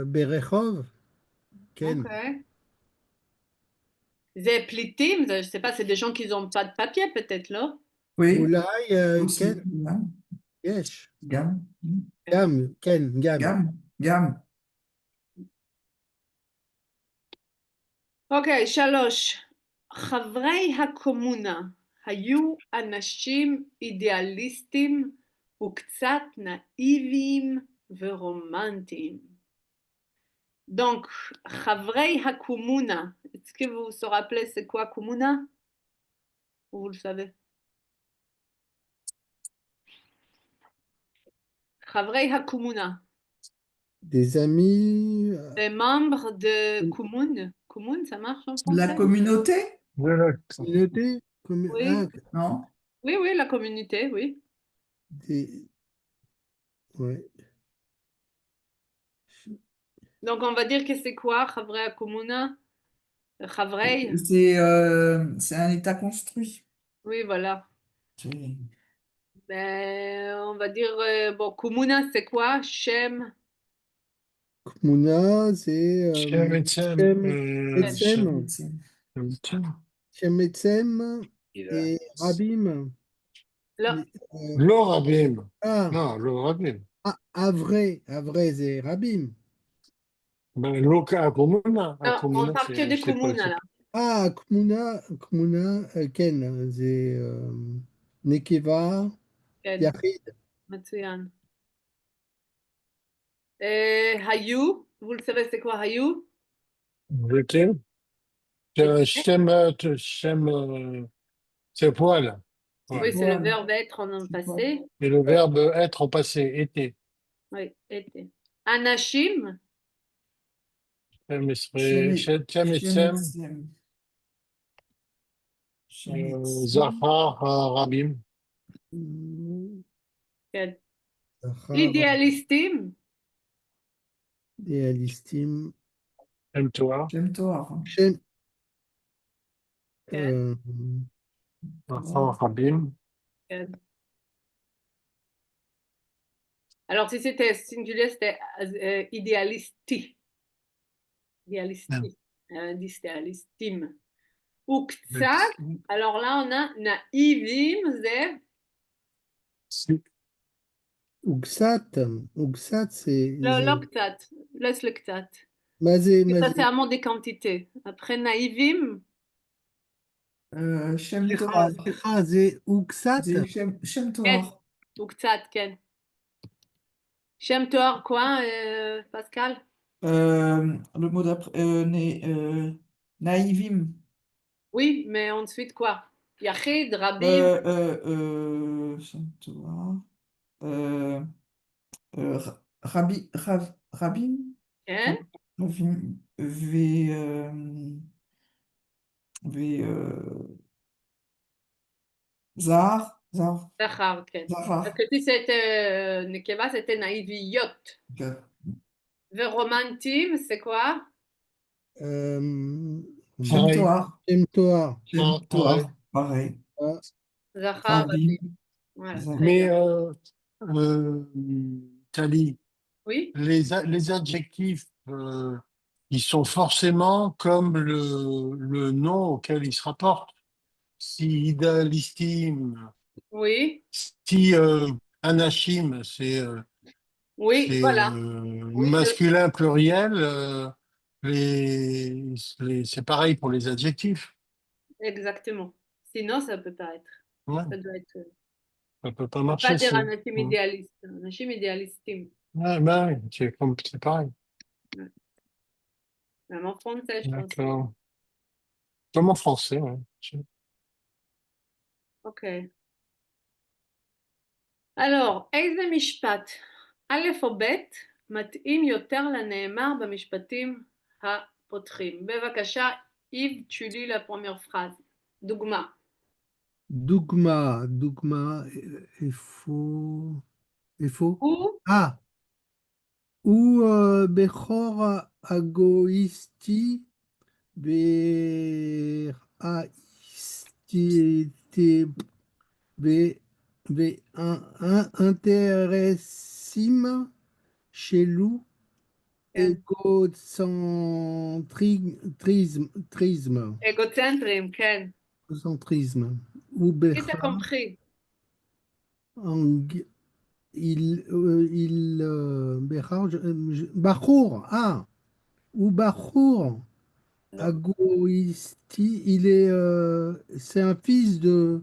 ברחוב, כן. אוקיי. זה פליטים? je sais pas, c'est des gens qui n'ont pas de papier peut-être, לא? Oui, אולי, aussi. כן, Gamme, יש. gamme, גם, כן, גם. gamme, gamme. אוקיי, 3. חברי הקומונה היו אנשים אידיאליסטים וקצת נאיביים ורומנטיים. Donc, חברי הקומונה, est-ce que vous vous rappelez c'est quoi קומונה? Ou vous le savez? חברי הקומונה. Des amis, Les membres de Koumoun. Koumoun, ça marche en La français? communauté? Voilà. communauté, Oui. Non? Oui, oui, la communauté, oui. Ouais. Donc, on va dire que c'est quoi, Chavrei Koumouna? Chavrei? C'est un état construit. Oui, voilà. C'est- Ben, on va dire, bon, Koumouna, c'est quoi? Shem? Mouna, c'est Shem Etsem, Etsem, Shem Etsem Et et Rabim. Là. לא רבים. Ah, לא, לא רבים. Avray, c'est Rabim. Ben, לא הקומונה. Non, on הקומונה, parle que de c'est pas Koumouna, là. Ah, Kmouna, Ken, c'est Nekeva, Ken, Yachid. Matsuyan. Hayou, vous le savez, c'est quoi Hayou? lequel? Shem, c'est poil. Oui, Ouais. c'est le Voilà. verbe être en passé. Et le verbe être au passé, été. Oui, été. Anashim? Shem Etsem, Shemetzem. Zahar, Rabim. Ken. Zahar, Idéalistim? et Alistim. Shem Toar. Shem Toar. Shem. Zahar, Rabim. Ken. Alors, si c'était singulier, c'était idéalisti. Idéalisti. Idéalistim. Uktsat. Alors là, on a naïvim, c'est Ugsat, c'est. l'oktat. Laisse le ktat. Mazé, Ça, c'est un mot des quantités. Après naïvim, Shem Toar. c'est Ugsat. C'est Shem Toar. uktsat, ken. Shem Toar, quoi, Pascal? Le mot d'après, Naïvim. Oui, mais ensuite quoi? Yachid, Rabim, Shem Toar. Rabim? hein? Rabim. Zahar. Zachar, ken. Zahar. Parce que si c'était Nekeva, c'était naïviyot. Ok. Veromantim, c'est quoi? Shem Shem Toar. Toar. Shem Toar. Pareil. Zachar, Rabim. voilà. Zahar. très Mais, bien. Tali, Oui, les adjectifs, ils sont forcément comme le nom auquel ils se rapportent. Si idéalistime, oui, si anachim, oui, c'est voilà. Oui, masculin pluriel, c'est pareil pour les adjectifs. exactement. Sinon, ça peut pas être. Ouais. Ça doit être. Ça peut pas On peut pas marcher dire sinon. אנשים אידיאליסטים, אנשים אידיאליסטים. Ouais, bah, oui, c'est pareil. Même en français, je pense. D'accord. Comme en français, ouais. אוקיי. Alors, איזה משפט, א' או ב', מתאים יותר לנאמר במשפטים הפותחים? בבקשה, Yves, tu lis la première phrase. דוגמה. Dougma, il faut. Ou, Ah, ou Bechor Agoisti, Aisti, Be, Interessim, Chelou, כן, Trisme, אגוצנטרים, כן. Centrisme, ou Qui t'a compris? Ang- Behar, Bachour, ah, ou Bachour, Non, Agoisti, c'est un fils un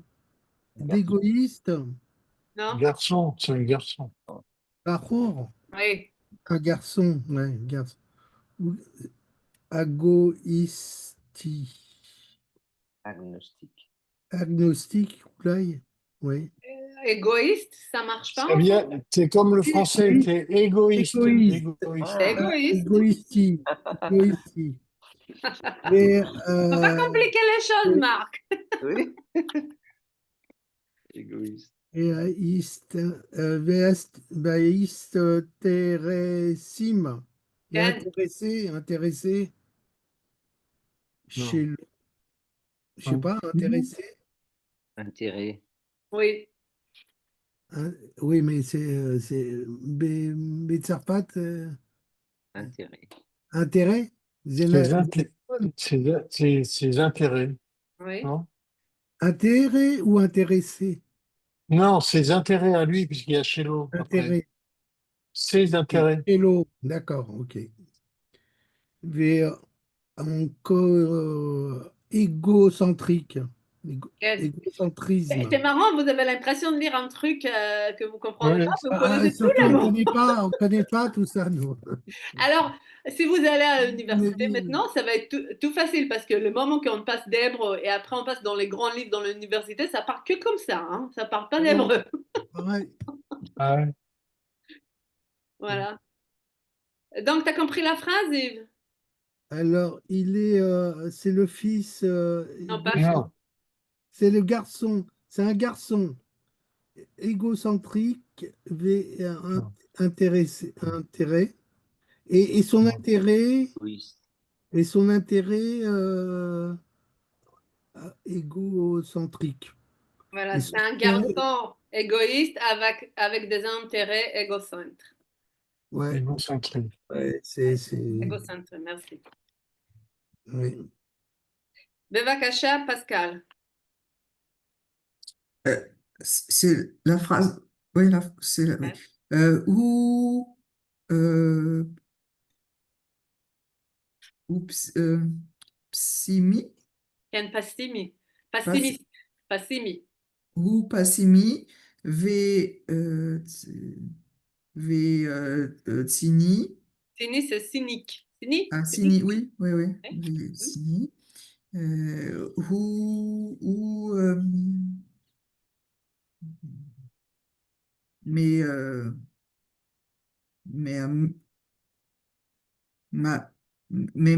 garçon. d'égoïste, Non? Garçon, c'est un garçon. Bachour, Oui. un garçon, ouais, garçon, ou Agoisti, Agnostique. agnostique, oulai, oui. Égoïste, ça marche pas Ça en vient, français. c'est comme le français Égoïste, était égoïste. égoïste, Égoïste. Ah, Égoïste. égoïsti, égoïsti. Et, Faut pas compliquer les choses, Marc. oui. Égoïste. Veist teresim. Et כן, intéressé Non. chez le, je sais Hein. pas, intéressé. Intérêt. oui. Hein, oui, mais c'est Betsarpat, Intérêt. intérêt. Ses, ses intérêts, Oui. non? Intérêt ou intéressé? Non, ses intérêts à lui, puisqu'il y a Chello après. Intérêt. Ses intérêts. Hello, d'accord, ok. Vers encore égocentrique. Yes. Égocentrisme. C'est marrant, vous avez l'impression de lire un truc que vous comprenez Ouais. pas, mais vous Ah, et connaissez tous surtout, les mots. on connaît pas tout ça, nous. Alors, si vous allez à On est l'université nul. maintenant, ça va être tout facile parce que le moment qu'on passe d'hébreu et après on passe dans les grands livres dans l'université, ça part que comme ça, hein. Ça part pas Ouais, d'hébreu. ouais. Ah ouais. Voilà. Donc, tu as compris la phrase, Yves? Alors, c'est le fils, Non, pas Non. c'est le garçon, c'est un garçon égocentrique, Non. intérêt, et son Non. intérêt, Égoïste. et son intérêt égocentrique. Et Voilà, son c'est un intérêt- garçon égoïste avec des intérêts égocentres. ouais, Égocentré. ouais, Égocentres, merci. ouais. Bevakasha, Pascal. Euh, c'est la phrase, oui, oui. Ouais. Ou, euh, ou psimi, Ken Passimi. pas, Passimiste. Passimi. ou passimi, tsini, Sini, c'est cynique. Sini? ah, Cynique. sini, oui, oui, oui, Oui. sini, ou, mais, mais, ma, mais,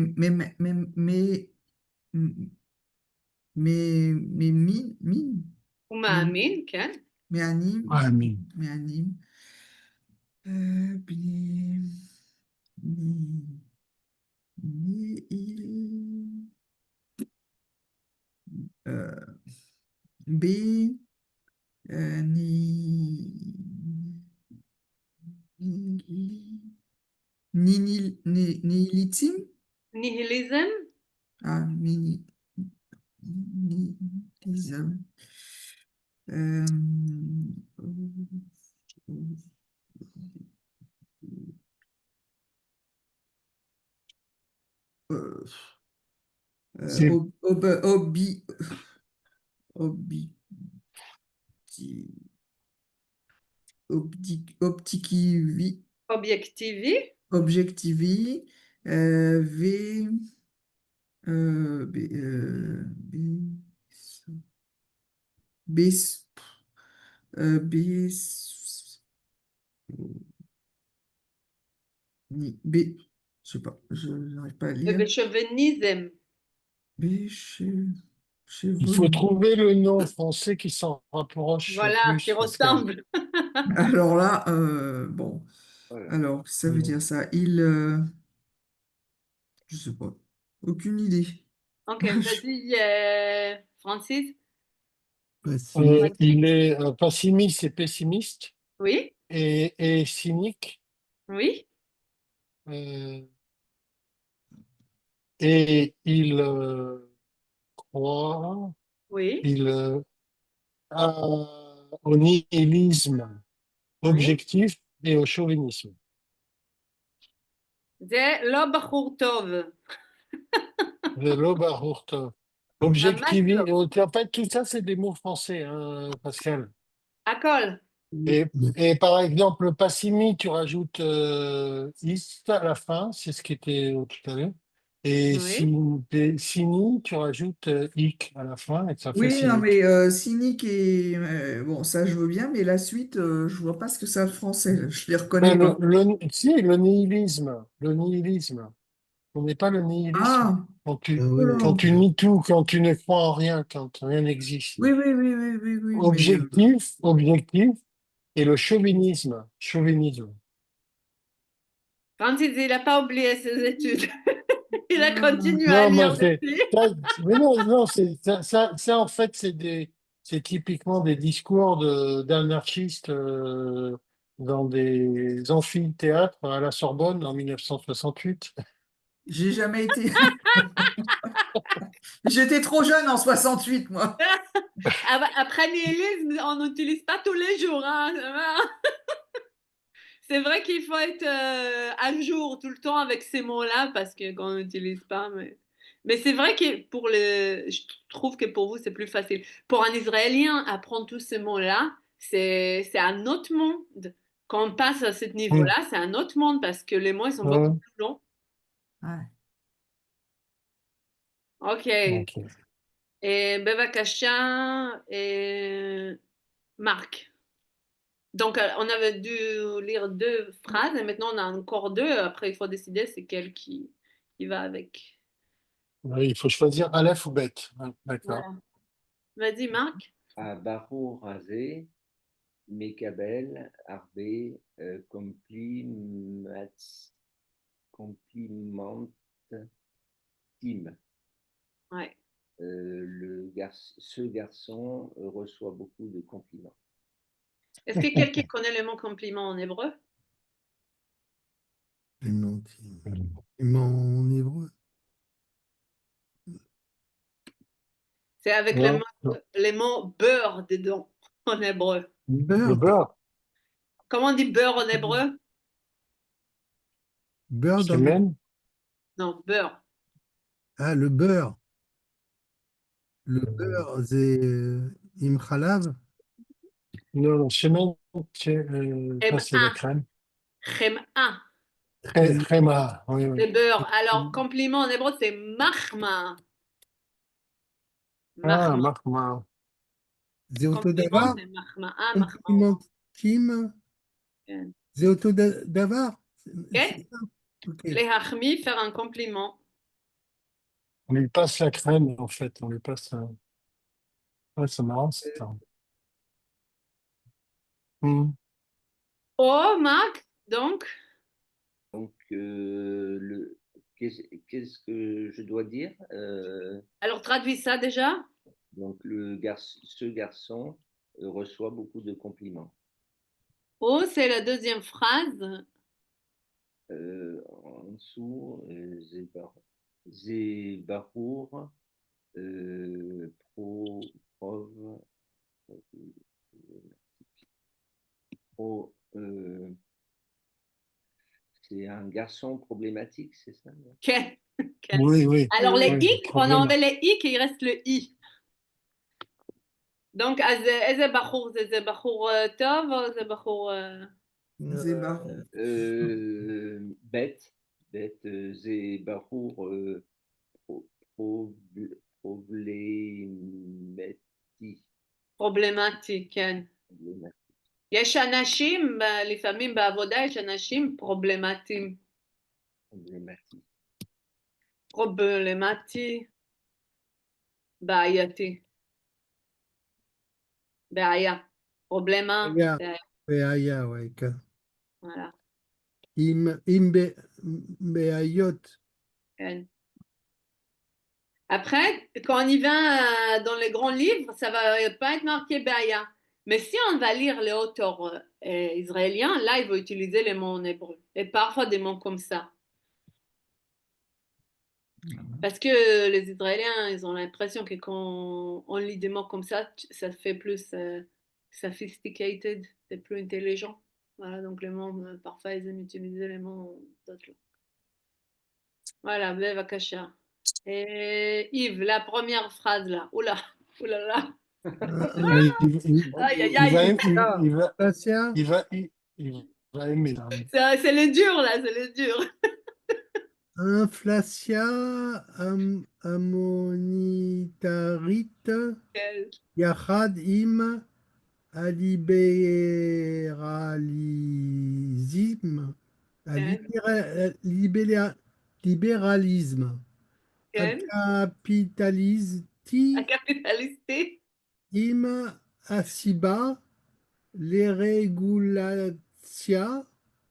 Umaamin, Ken. mais, Ah, mais mais, bni- ni- il, euh, B, nihilitim, Nihilism. ah, nihilism, euh, euh, c'est obi, obi, Optikivi, Objectivi. Objectivi, V, B, B, B, B, je sais pas, je n'arrive pas à lire. Chauvinisme. B, Il faut Chevron. trouver le nom français qui s'en rapproche Voilà, qui plus, Pascal. ressemble. Alors là, bon, Voilà. alors ça veut dire ça. Il, je sais pas, aucune idée. Ok, vas-y, Francis. Il est pessimiste et pessimiste Oui, et cynique. oui, euh, et il croit oui, il, au nihilisme oui. objectif et au chauvinisme. זה לא בחור טוב, Le Lobarhurte. ממש לא. En fait, tout ça, c'est des mots français, hein, Pascal. הכל. Et, et par exemple, Passimi, tu rajoutes ist à la fin, c'est ce qui était tout à l'heure. Et Oui. Sini, tu rajoutes ik à la fin et ça fait Oui, non, cynique. mais cynique et bon, ça je veux bien, mais la suite, je vois pas ce que c'est le français, là. Je les reconnais Mais pas. si, le nihilisme, le nihilisme. On n'est pas le nihilisme. Ah, Oui, oh oui. là. Quand tu nies tout, quand tu ne crois en rien, quand rien n'existe. Oui, oui, oui, oui, oui, oui, mais Objectif et le chauvinisme. Chauvinisme. Francis, il n'a pas oublié ses études. Il a ah, continué à Non, moi, lire depuis. mais non, non, ça, en fait, c'est typiquement des discours d'anarchistes dans des amphithéâtres à la Sorbonne en 1968. j'ai jamais été. J'étais trop jeune en 68, moi. Après nihilisme, on n'utilise pas tous les jours, hein. C'est vrai qu'il faut être à jour tout le temps avec ces mots-là parce que qu'on n'utilise pas. Mais c'est vrai que je trouve que pour vous c'est plus facile. Pour un Israélien, apprendre tous ces mots-là, c'est un autre monde. Quand on passe à ce Mm. niveau-là, c'est un autre monde parce que les mots ils sont beaucoup Ouais, plus longs. Ouais. Ok. ok. Et Bevakasha et Marc. Donc, on avait dû lire deux phrases et maintenant on a encore deux. Après, il faut décider c'est quelle qui va avec. Oui, il faut choisir Aleph ou bête. Ouais, d'accord. Voilà. Vas-y, Marc. Bahou rasé, Mekabel, Arbe, Compliment, Tim. Ouais. Ce garçon reçoit beaucoup de compliments. Est-ce que quelqu'un connaît le mot compliment en hébreu? En hébreu. C'est avec Non, les mots beurre dedans en hébreu. le Beurre. beurre, Comment on dit beurre en hébreu? Beurre c'est dans le... même. Non, beurre. Ah, le beurre. Le beurre, c'est imchalav. Non, c'est même. Ça, c'est la M-A. crème. Chem-A. Créma, oui, oui. C'est beurre. Alors, compliment en hébreu, c'est machma. Ah, Machma. Mahma. C'est Compliment, autodavar. c'est machma. Ah, machma. Compliment Kim. כן. C'est autodavar. כן? C'est ça. Ok. להחמיא, faire un compliment. On lui passe la crème, en fait. On lui passe. Ouais, c'est marrant, ça. Hmm. Oh, Marc, donc, Donc, qu'est-ce que je dois dire? alors traduis ça déjà. Donc, ce garçon reçoit beaucoup de compliments. Oh, c'est la deuxième phrase. En dessous, Zébarour, prov, c'est un garçon problématique, c'est ça? כן, כן. Oui, oui. Alors, les Oui, hic, on a problème. enlevé les hic et il reste le i. Donc, אז איזה בחור זה? זה בחור טוב או זה בחור... זה בחור. bête, זה בחור פרובלמטי. פרובלמטי, כן. יש אנשים, לפעמים בעבודה יש אנשים פרובלמטיים. פרובלמטי, בעייתי. בעיה. פרובלמה, בעיה. בעיה. בעיה, ouais, Voilà. בעיות. כן. Après, quand on y va dans les grands livres, ça va pas être marqué בעיה. Mais si on va lire les auteurs israéliens, là, ils vont utiliser les mots en hébreu. Et parfois des mots comme ça. Parce que les Israéliens, ils ont l'impression que quand on lit des mots comme ça fait plus sophisticated, c'est plus intelligent. Voilà, donc les mots, parfois, ils aiment utiliser les mots d'autres langues. Voilà, bevakasha. Et Yves, la première phrase là. Oula, oulala. Aïe, aïe, aïe. Inflation, il va aimer. Là. C'est le dur là, c'est le dur. inflation המוניטרית יחד עם הליברליזם, ליברליזם, כן, הקפיטליסטי הקפיטליסטי. עם הסיבה לרגולציה.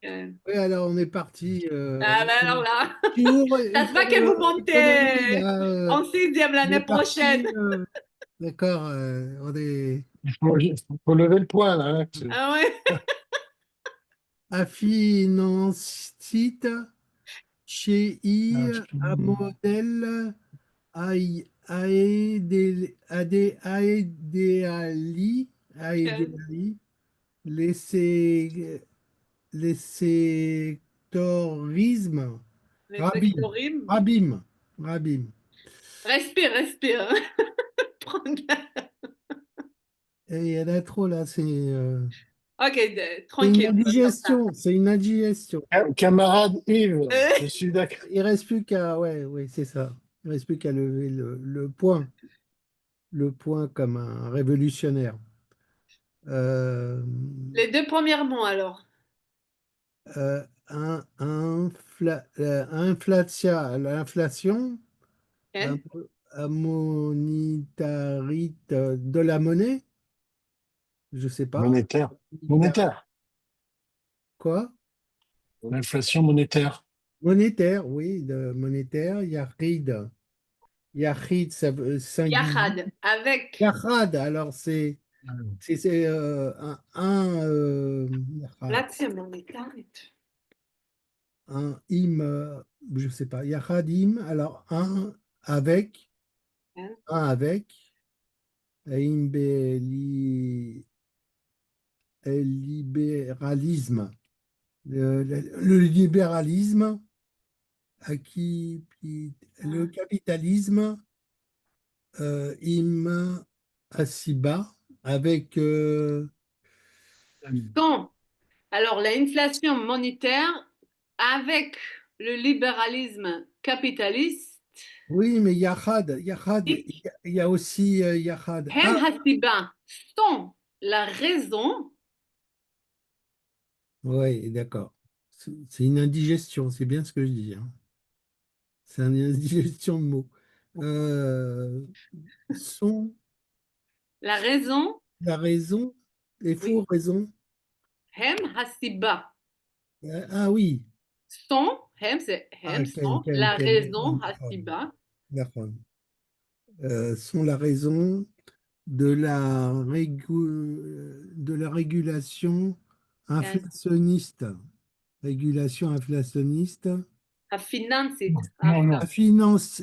כן. Oui, alors on est parti. Ah ben alors là, Tour, ça se voit que vous montez là, en sixième on l'année est parti, prochaine. d'accord, on est Faut lever le point là. Hein. Ah ouais. à Financite chez un modèle Aedeli, les sectorismes, Les Rabim, sectorimes. Rabim, Rabim. Respire, respire. Prends- Et il y en a trop là, c'est Ok, une tranquille. indigestion, c'est une indigestion. Camarade Yves, je suis d'accord. Il reste plus qu'à, ouais, c'est ça. Il reste plus qu'à lever le point comme un révolutionnaire. Les deux premiers mots alors. L'inflation, Hein? monétarite de la monnaie, je sais pas. Monétaire. Monétaire. Quoi? L'inflation monétaire. Monétaire, oui, monétaire. Yahid. Yahid, ça veut singulier. Yachad, avec. Yahad, alors c'est yahad. Là, c'est mon état. Un im, je sais pas, Yahadim, alors avec, Hein? un avec, im libéralisme. Le libéralisme, le capitalisme, im asiba, avec Donc, alors l'inflation monétaire avec le libéralisme capitaliste, oui, mais Yahad, il y a aussi Yahad. Hem Hasiba sont la raison. Oui, d'accord. C'est une indigestion, c'est bien ce que je dis. Hein. C'est une indigestion de mots. Sont La raison, la raison, les oui, faux raisons. Hem Hasiba. Ah oui. Sont, Hem, c'est Ah, Hem, sont la raison Hasiba. d'accord. Sont la raison de de la régulation inflationniste. Régulation inflationniste. À financer. Non, non.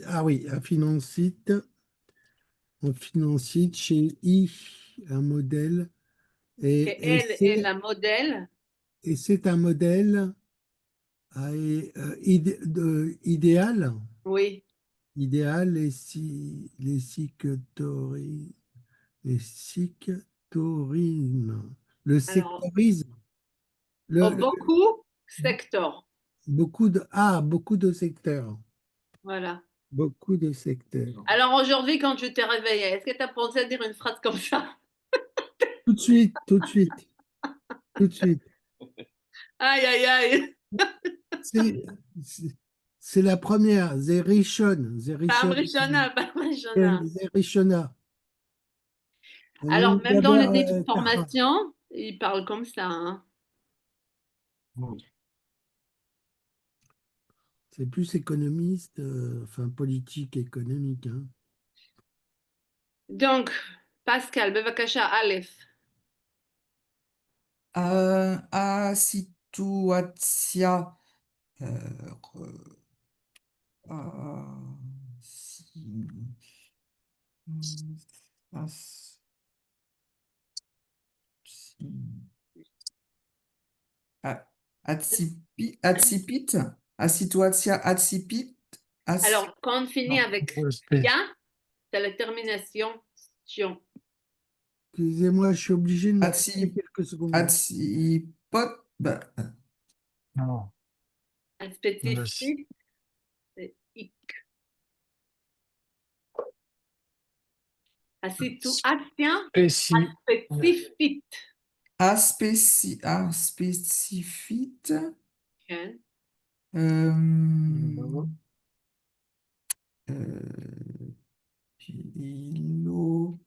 Ah oui, à financite. On financite chez un modèle. Elle est la modèle. Et c'est un modèle Oui. idéal, les sectorismes. Et sectorisme. Le Alors, sectorisme. oh, Le, beaucoup, sector. beaucoup de secteurs. Voilà. Beaucoup de secteurs. Alors aujourd'hui, quand tu t'es réveillé, est-ce que tu as pensé à dire une phrase comme ça? Tout de suite, tout de suite, tout de suite. Aïe, aïe, aïe. C'est c'est- c'est la première. Zerichon. Zerichon. Parmrichana, Parmrichana. Zerichona. Alors, même dans les D'abord, Kara. formations, ils parlent comme ça, hein. C'est plus économiste, enfin politique, économique, hein. Donc, Pascal, Bevakasha, Aleph. Situatia. re- si- as- si- a- Accipit. Situatia accipit. Alors, quand on finit Non, avec pour le spé- ya, c'est la termination tion. Excusez-moi, je suis obligé de m'absenter Acci- quelques secondes. Accipot. non, Un le spécifique, c'est ik. Situation spéci- spécifique. Aspécifite. Ok. Euh, kilo,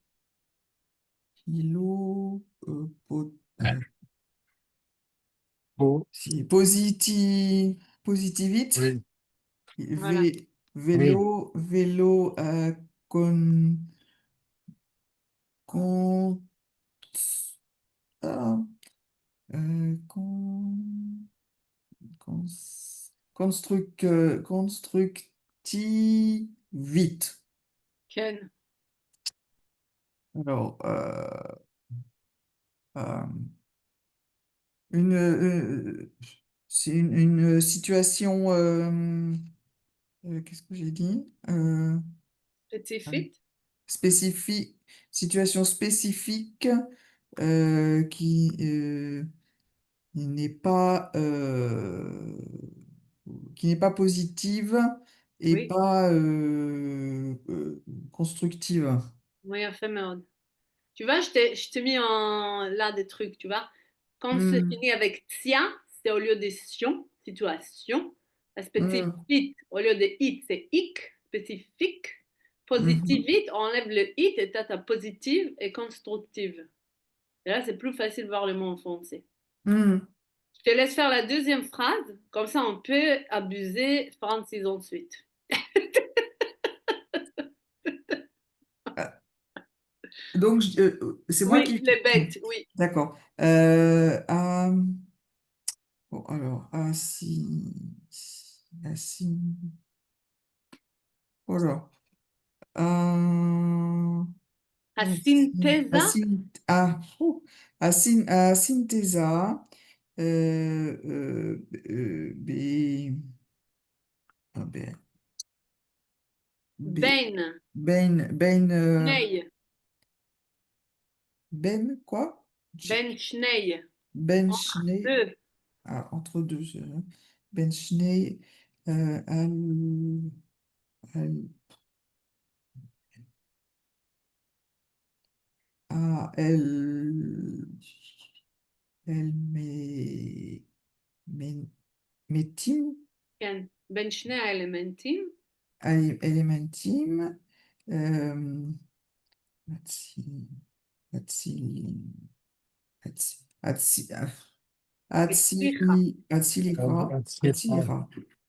beau, positivite, oui, Voilà. oui, vélo, con, ah, constructivite. Ken. Alors, euh, c'est une situation, qu'est-ce que j'ai dit? Spécifique. Spécifique, situation spécifique qui n'est pas, qui n'est pas positive et Oui. pas constructive. Oui, fait mode. Tu vois, je t'ai mis en là des trucs, tu vois. Quand c'est Hmm, fini avec tia, c'est au lieu de sion, situation. La hmm, spécifique, au lieu de it, c'est ik, spécifique. mhm, Positivite, on enlève le it et t'as ta positive et constructive. Et là, c'est plus facile de voir le mot en français. hmm. Je te laisse faire la deuxième phrase, comme ça on peut abuser Francis ensuite. Ah, donc, c'est moi Oui, qui... les bêtes, oui. D'accord. Bon, alors, voilà. Asynthesa, Synthesa, B, ah, B, ben, schnei, quoi? ben schnei, Ben Schnee, deux, entre deux, Ben Schnee, al, al, ah, me, metim, ken, ben schnei elementim, elementim, atsi- atsi- atsi- etzlicha. Atslira,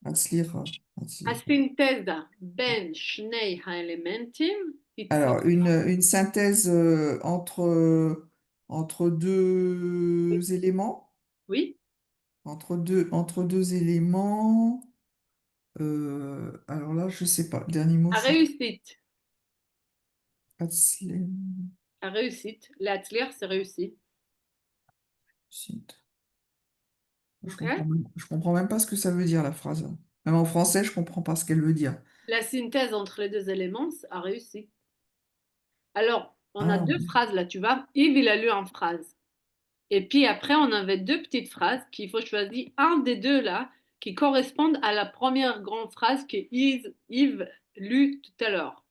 Atslira. Asynthesa, ben schnei elementim, Alors, etzlicha. une synthèse entre deux éléments. Oui, Entre deux éléments. Alors là, je sais pas. Le dernier mot, à je sais réussite, pas. Slem- à réussite. L'atzlir, c'est réussi. Sint. Ok. Je comprends même pas ce que ça veut dire, la phrase. Même en français, je comprends pas ce qu'elle veut dire. La synthèse entre les deux éléments a réussi. Alors, On a Ah, deux phrases là, tu vois. Yves, il a lu en phrase. Et puis après, on avait deux petites phrases qu'il faut choisir un des deux là qui correspondent à la première grande phrase que Yves lut tout à l'heure.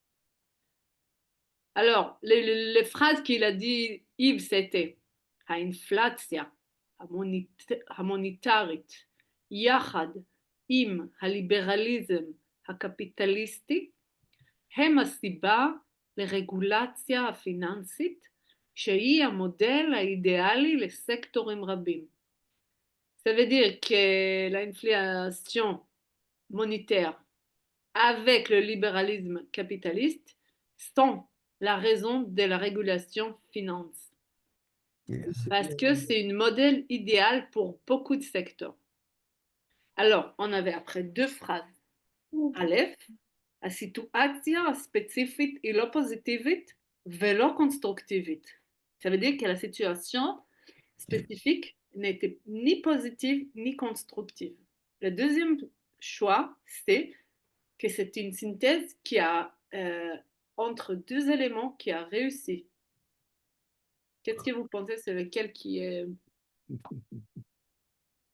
Alors, les phrases qu'il a dit Yves, c'était האינפלציה המוניטרית יחד עם הליברליזם הקפיטליסטי הם הסיבה לרגולציה הפיננסית שהיא המודל האידיאלי לסקטורים רבים. Ça veut dire que l'inflation monétaire avec le libéralisme capitaliste sont la raison de la régulation finance. c'est Parce bien. que c'est une modèle idéal pour beaucoup de secteurs. Alors, on avait après deux phrases. Aleph, הסיטואציה הספציפית היא לא פוזיטיבית ולא קונסטרוקטיבית. Ça veut dire que la situation spécifique n'était ni positive ni constructive. Le deuxième choix, c'est que c'est une synthèse qui a entre deux éléments qui a réussi. Qu'est-ce que vous pensez, c'est lequel qui est...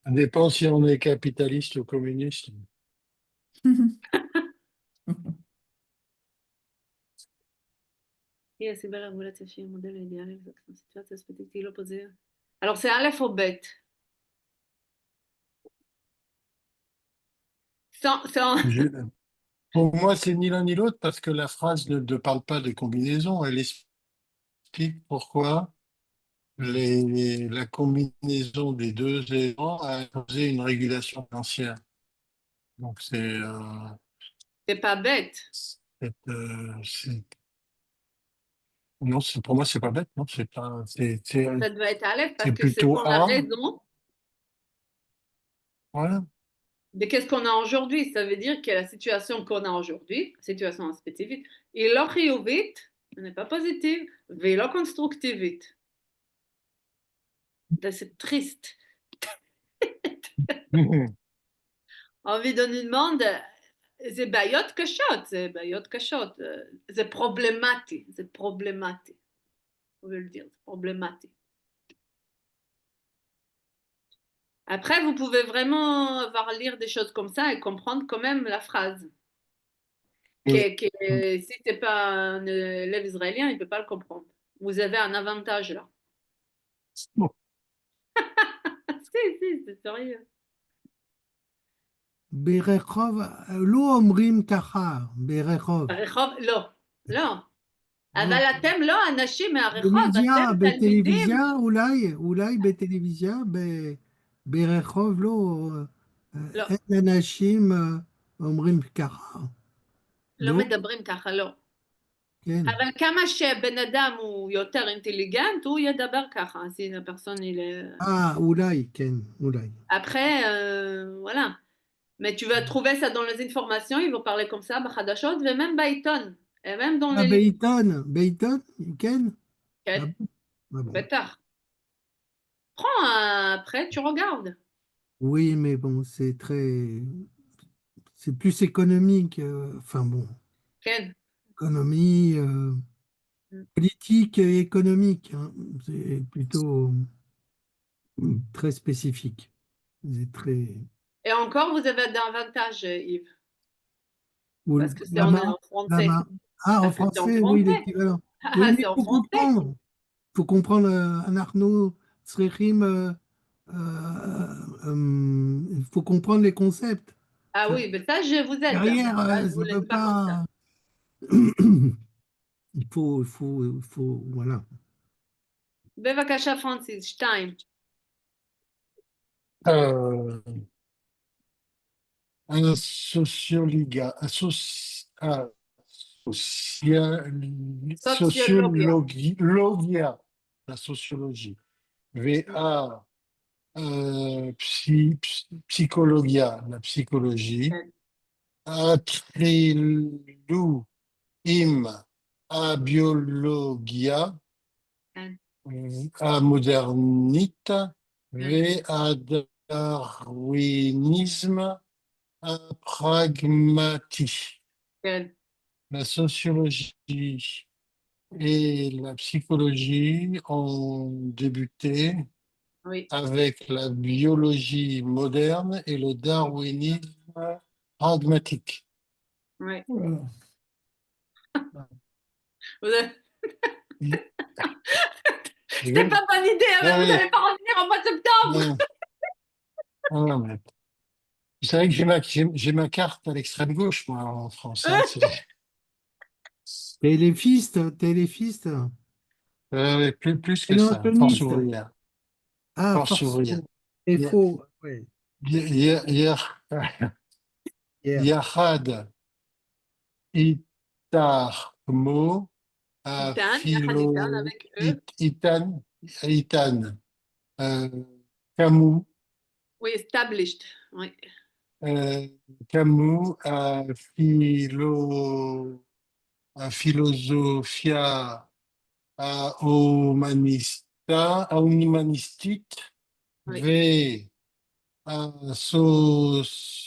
Ça dépend si on est capitaliste ou communiste. Alors, c'est Aleph ou Bet. Je- Pour moi, c'est ni l'un ni l'autre parce que la phrase ne parle pas de combinaison. Elle explique pourquoi la combinaison des deux éléments a causé une régulation financière. Donc, C'est pas bête. non, pour moi, c'est pas bête. Non, c'est pas, Ça doit être Aleph parce c'est que c'est plutôt pour la A. raison Voilà. de qu'est-ce qu'on a aujourd'hui. Ça veut dire que la situation qu'on a aujourd'hui, situation spécifique, il לא חיובית, n'est pas positive, ולא קונסטרוקטיבית. C'est triste. On lui donne une demande, זה בעיות קשות, זה בעיות קשות, זה problématique, c'est problématique. On veut le dire, c'est problématique. Après, vous pouvez vraiment avoir lire des choses comme ça et comprendre quand même la phrase. Si c'est pas un élève israélien, il ne peut pas le comprendre. Vous avez un avantage là. Si, c'est sérieux. ברחוב, לא אומרים ככה, ברחוב. הרחוב, לא, לא. לא. אבל אתם לא אנשים מהרחוב, טלוויזיה, אתם תלמידים. בטלוויזיה, אולי בטלוויזיה, ברחוב לא, לא, אין אנשים אומרים ככה. לא לא? מדברים ככה, לא. כן. אבל כמה שבן אדם הוא יותר אינטליגנט, הוא ידבר ככה, si la personne il est... אולי, כן, אולי. Après, voilà. Mais tu vas trouver ça dans les informations, ils vont parler comme ça, בחדשות, ומmême בעיתון, et même dans les livres. בעיתון, כן? כן, bon. בטח. Prends après, tu regardes. Oui, mais bon, c'est plus économique, enfin bon, כן. économie, Mm. politique et économique, hein. C'est plutôt très spécifique. C'est très. Et encore, vous avez d'avantages, Yves, Ou parce que c'est lama, en français. lama. Ah, en Parce que c'est en français, oui, français. l'équivalent. Oui, Ah, mais c'est il en faut français. comprendre. Il faut comprendre un Arnaud Srechim. Il faut comprendre les concepts. Ah Ça- oui, mais ça, je vous aide. Derrière, Ça, je ne vous ça laisse peut pas comme ça. pas. Voilà. בבקשה, פרנסיס, 2. Euh, un סוציולוגיה. sociologia, la sociologie. VA, psychologia, la psychologie. כן, Atrilu, im, abiologia, כן, a modernite, כן, a darwinisme, a pragmatie. כן. La sociologie et la psychologie ont débuté Oui, avec la biologie moderne et le darwinisme pragmatique. oui. Voilà. Vous avez- Et- C'était pas bonne idée, hein, mais Ah vous oui, n'allez pas revenir en mois de septembre. non, non, mais vous savez que j'ai ma carte à l'extrême gauche, moi, en France. Hein, Téléfiste. plus Et que non, ça, force toniste. ouvrière. Ah, Force force. ouvrière. Et Hier, faux. Oui. hier, Hier. Yahad Itarmo à Itan, Itan philo, avec eux. Itan, euh, Camus, Oui, established. Oui. euh, Camus à Philosophia humanistique, Oui. V à Sociologia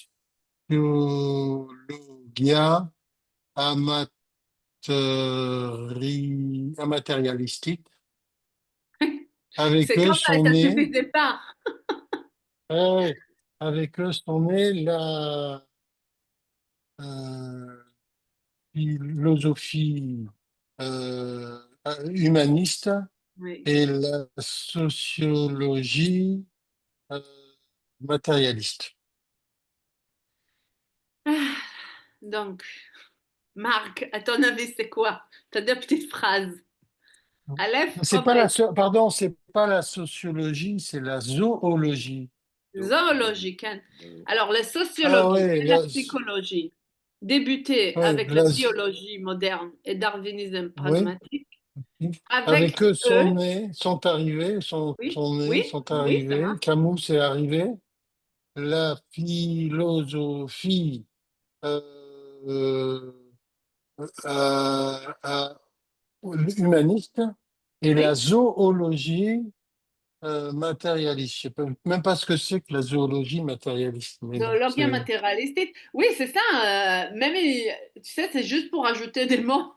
matérialistique. Avec C'est eux quand sont ça nés, suffisait pas. ouais, avec eux sont nés la euh, philosophie euh, humaniste Oui. et la sociologie euh, matérialiste. Ah, donc, Marc, à ton avis, c'est quoi? T'as deux petites phrases. Aleph, C'est quoi, pas la, pardon, c'est pas la sociologie, c'est la zoologie. zoologique. Hein. Alors, la Ah sociologie ouais, et la psychologie, débuté ouais, avec la biologie moderne et darwinisme ouais. pragmatique, Avec avec eux eux, sont arrivés, oui, sont oui, ça arrivés. va. Camus est arrivé. La philosophie euh, euh, euh, humaniste et la Oui, zoologie matérialiste. Je sais même pas ce que c'est que la zoologie matérialiste, mais bon, zoologie c'est. matérialiste. Oui, c'est ça. Même, tu sais, c'est juste pour ajouter des mots.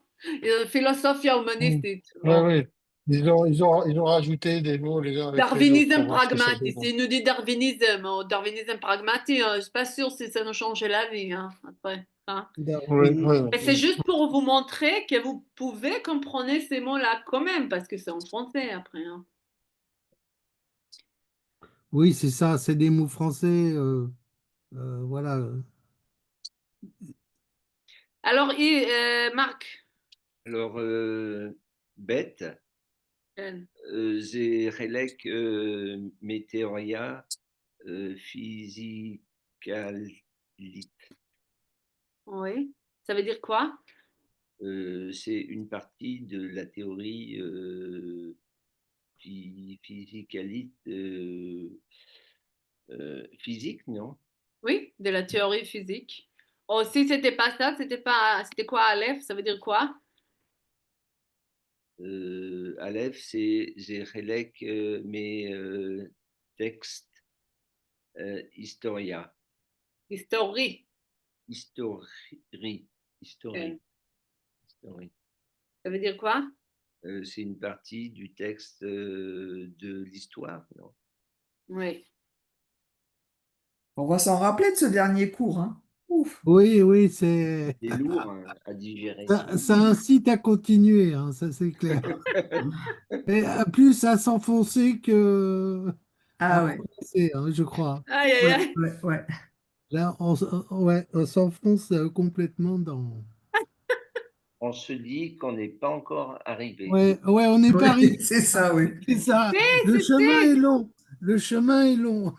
Philosophia Mm. humanistique. Ouais, Bon. ouais. Ils ont rajouté des mots les uns avec les autres pour Darwinisme voir ce que ça pragmatique. donne. Il nous dit darwinisme, darwinisme pragmatique. Je suis pas sûre si ça nous changeait la vie, hein, après. Hein. Ouais, Darwin. ouais, Mais c'est ouais. juste pour vous montrer que vous pouvez comprendre ces mots-là quand même, parce que c'est en français après. Hein. Oui, c'est ça, c'est des mots français. Voilà. Alors, Marc, Alors, bête, euh, j'ai relec météoria physicalit. oui, ça veut dire quoi? C'est une partie de la théorie physicalite physique, non? Oui, de la théorie physique. Oh, si c'était pas ça, c'était quoi Aleph? Ça veut dire quoi? Aleph, c'est j'ai relec mes textes historia, Historique. historie, Euh, historie, historie. ça veut dire quoi? C'est une partie du texte de l'histoire, non? Oui. On va s'en rappeler de ce dernier cours, hein. Ouf. Oui, oui, c'est C'est lourd hein, à digérer. ça incite à continuer, hein, ça c'est clair. Et plus à s'enfoncer que à Ah ouais, progresser, hein, je crois. Aïe, aïe, ouais, aïe. ouais, ouais. Là, ouais, on s'enfonce complètement dans. On se dit qu'on n'est pas encore arrivé. Ouais, ouais, on n'est pas Ouais, arrivé. c'est ça, oui. C'est ça. Si, Le si, chemin est si. long. Le chemin est long.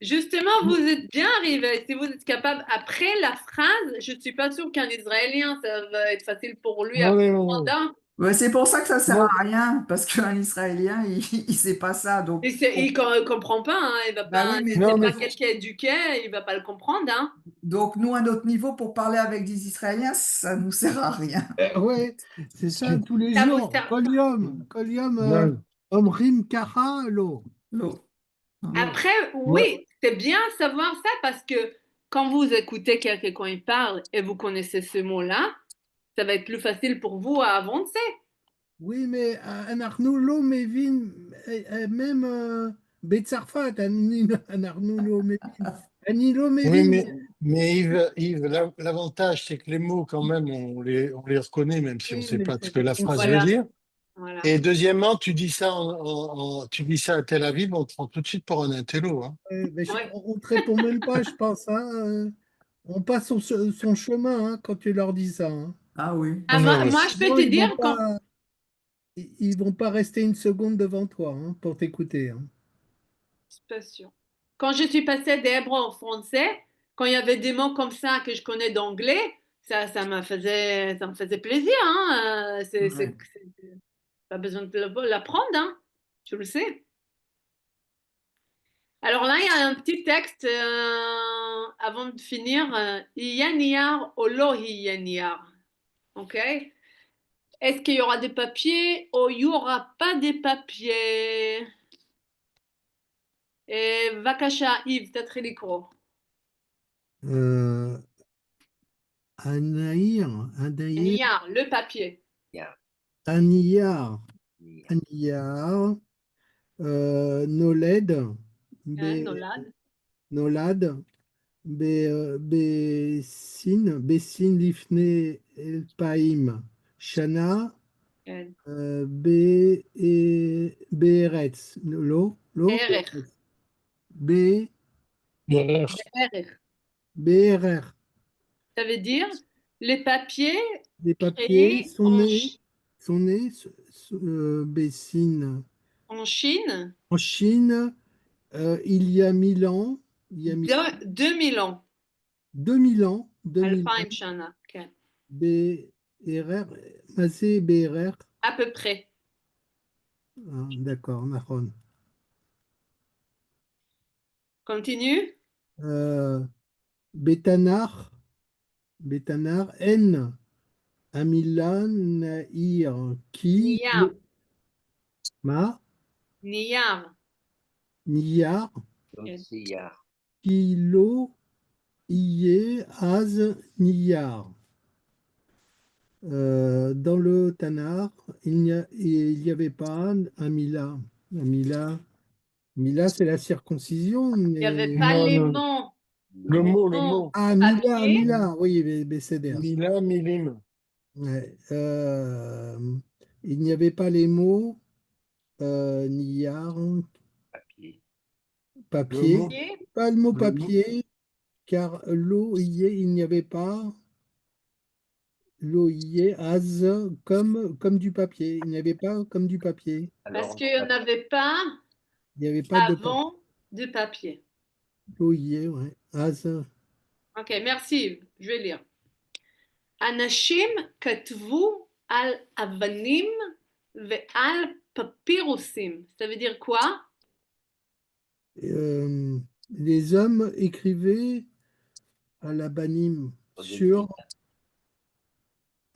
Justement, vous êtes bien arrivé. Si vous êtes capable, après la phrase, je ne suis pas sûre qu'un Israélien, ça va être facile pour lui à Non, non, comprendre. non, Hein. Ouais, c'est pour ça que ça sert non. à rien, parce qu'un Israélien, il sait pas ça, donc. Il comprend pas. Hein. Il va Bah pas. oui, mais Si c'est Non, pas mais quelqu'un éduqué, il va pas le comprendre. Hein. donc nous, à notre niveau, pour parler avec des Israéliens, ça nous sert à rien. Ouais, c'est ce ça qui, tous les Ça vous jours. sert. Kolium, non, omrim kara lo. L'eau. Après, moi, oui, c'est bien savoir ça parce que quand vous écoutez quelqu'un quand il parle et vous connaissez ce mot-là, ça va être plus facile pour vous à avancer. Oui, mais אנחנו לא מבין, même בצרפת, אנחנו לא מבין. אני לא Oui, מבין. mais Yves, l'avantage, c'est que les mots, quand même, on les reconnaît, même si on ne Oui, sait mais pas ce c'est que la pour phrase ça. veut Voilà, dire. voilà. Et deuxièmement, tu dis ça, tu dis ça à Tel Aviv, on te prend tout de suite pour un intello. Hein. Mais Ouais. on ne te répond même pas, je pense. Hein, on passe son chemin hein, quand tu leur dis ça. Hein. Ah oui. Ah, Ah non, mais moi, je peux Non, te dire quand. ils vont pas rester une seconde devant toi hein, pour t'écouter. Hein. Je suis pas sûre. Quand je suis passée d'hébreu en français, quand il y avait des mots comme ça que je connais d'anglais, ça me faisait plaisir. Hein. Ouais. Pas besoin de l'apprendre, hein. Tu le sais. Alors là, il y a un petit texte avant de finir. Iyaniar ou lo iyaniar. OK? Est-ce qu'il y aura des papiers ou il n'y aura pas des papiers? Et Vakasha, Yves, תתחיל לקרוא. Anaïr, Niar, le papier. Nia, Aniyar, Nia. Aniyar, Noled, Hein, Be- Nolad. Nolad, Bessin Lifne Elpaim, Shana, כן. Be'eretz, לא, ערך. Derrière, ערך. Be'erer. Ça veut dire les papiers Les papiers créés sont nés Bessin en Chine en Chine il y a 1000 ans, il y a 2000 ans. 2000 ans, אלפיים שנה, כן. BRR, Mazé BRR, À peu près. d'accord, Nahon. Continue. Bétanar, N, Amila, Naïr, qui, Niyar. Ma, Niyar. Niyar, כן. Yotziar. Kilo, Iye, Az, Niyar. Dans le Tanar, il y avait pas Amila. Amila, Mila, c'est la circoncision, Il n'y avait mais... pas non, les non, mots. le Les mot, le mots mot. Ah, papier. Mila, oui, BCDR. Mila, milim. Ouais, il n'y avait pas les mots Niyar, Papier. Le papier, mot, Papier. pas le mot le mot. papier, car il n'y avait pas l'oïe, as, comme du papier. Il n'y avait pas comme du papier. Parce Alors, qu'il n'y en avait pas Il n'y avait pas de papier. avant de papier. L'oïe, ouais, as. Ok, merci. Je vais lire. אנשים כתבו על אבנים ועל פפירוסים. Ça veut dire quoi? Les hommes écrivaient à la banim sur des sur petites-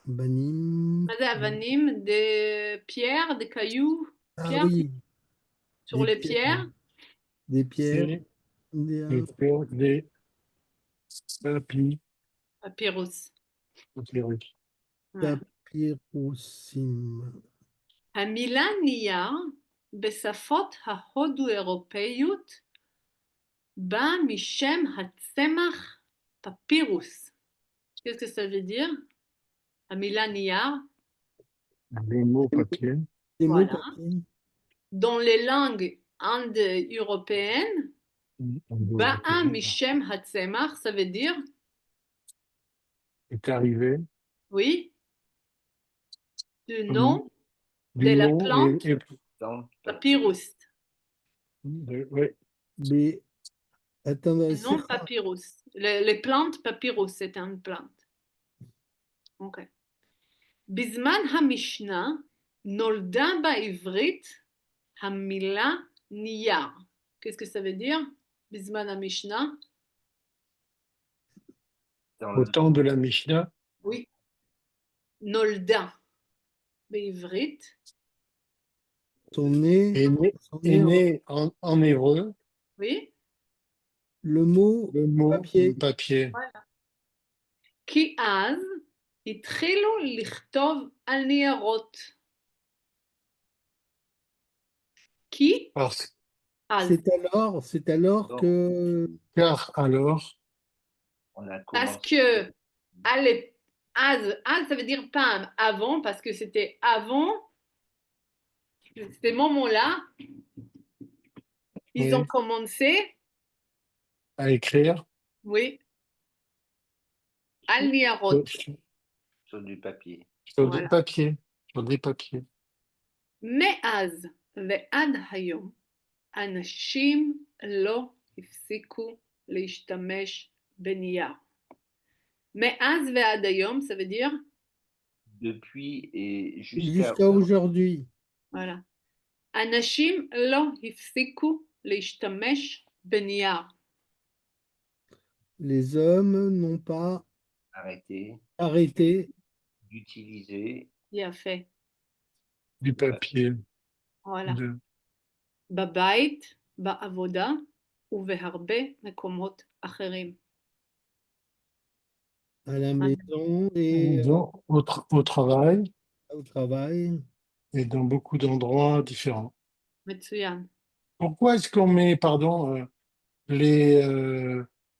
banim. מה זה אבנים? Des pierres, des cailloux, Ah pierres oui, sur les pierres. des pierres, C'est des des papy, Papyrus. papyrus. Ouais. papyrosim. המילה נייר בשפות ההודו-אירופאיות באה משם הצמח פפירוס. Qu'est-ce que ça veut dire? המילה נייר. Le mot papier. Des mots Voilà. papier. Dans les langues indo-européennes, Ba'a Mishem Hatzemach, ça veut dire, Est arrivé oui, le du nom de la mot plante et dans- papyrus. ouais, Mais attends, Le nom papyrus. Les plantes papyrus, c'est une plante. Ok. בזמן המשנה נולדה בעברית המילה נייר. Qu'est-ce que ça veut dire? בזמן המשנה? dans au le temps de la Mishnah, Oui. נולדה בעברית. son nez, son est nez né en hébreu, Oui. le mot le mot papier. papier. כי אז התחילו לכתוב על ניירות. כי Parce, אז, C'est alors que car alors, On a parce commencé. que אז, ça veut dire פעם, avant, parce que c'était avant, ces moments-là, ils oui, ont commencé, à écrire oui, על ניירות. Sur du papier. sur Voilà. des papiers, sur des papiers. מאז ועד היום, אנשים לא הפסיקו להשתמש בנייר. מאז ועד היום, ça veut dire, Depuis et jusqu'à aujourd'hui, voilà. אנשים לא הפסיקו להשתמש בנייר. les hommes n'ont pas arrêté d'utiliser יפה. Du papier. voilà. De... בבית, בעבודה ובהרבה מקומות אחרים. à la maison et au travail au travail. et dans beaucoup d'endroits différents. מצוין. Pourquoi est-ce qu'on met, pardon, les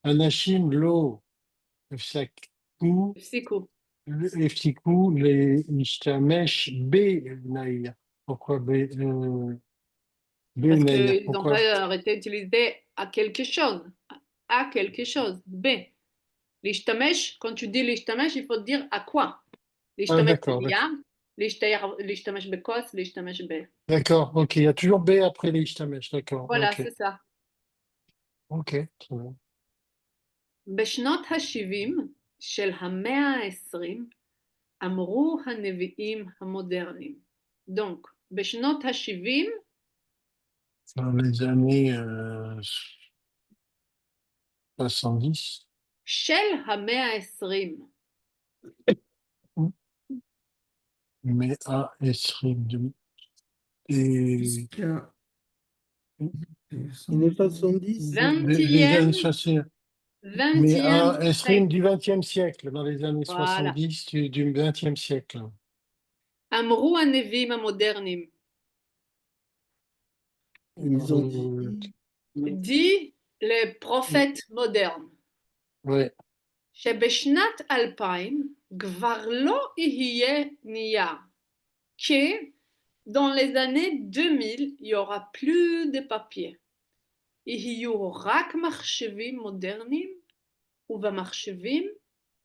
anachim, l'eau, הפסקו, הפסיקו. הפסיקו להשתמש בנעיר? Pourquoi Parce בנעיר? qu'ils n'ont Pourquoi? pas arrêté d'utiliser à quelque chose. À quelque chose. B. להשתמש, quand tu dis להשתמש, il faut dire à quoi. להשתמש d'accord, בנייר, להשתמש בכוס, להשתמש ב... D'accord, ok. Il y a toujours B après les ishtamesh, d'accord. Voilà, Ok, c'est ça. ok, très bien. בשנות ה-70 של המאה ה-20 אמרו הנביאים המודרניים. Donc, בשנות ה-70, Dans les années 70, של המאה ה-20, mais à Esrim et Jusqu'à 1970, les années 20e, 60, mais 20e à Esrim du XXe siècle, dans les années Voilà. 70 du XXe siècle. אמרו הנביאים המודרניים. ils ont dit dit les prophètes modernes. Ouais. שבשנת 2000 כבר לא יהיה נייר. que dans les années 2000, il n'y aura plus de papier. יהיו רק מחשבים מודרניים, ובמחשבים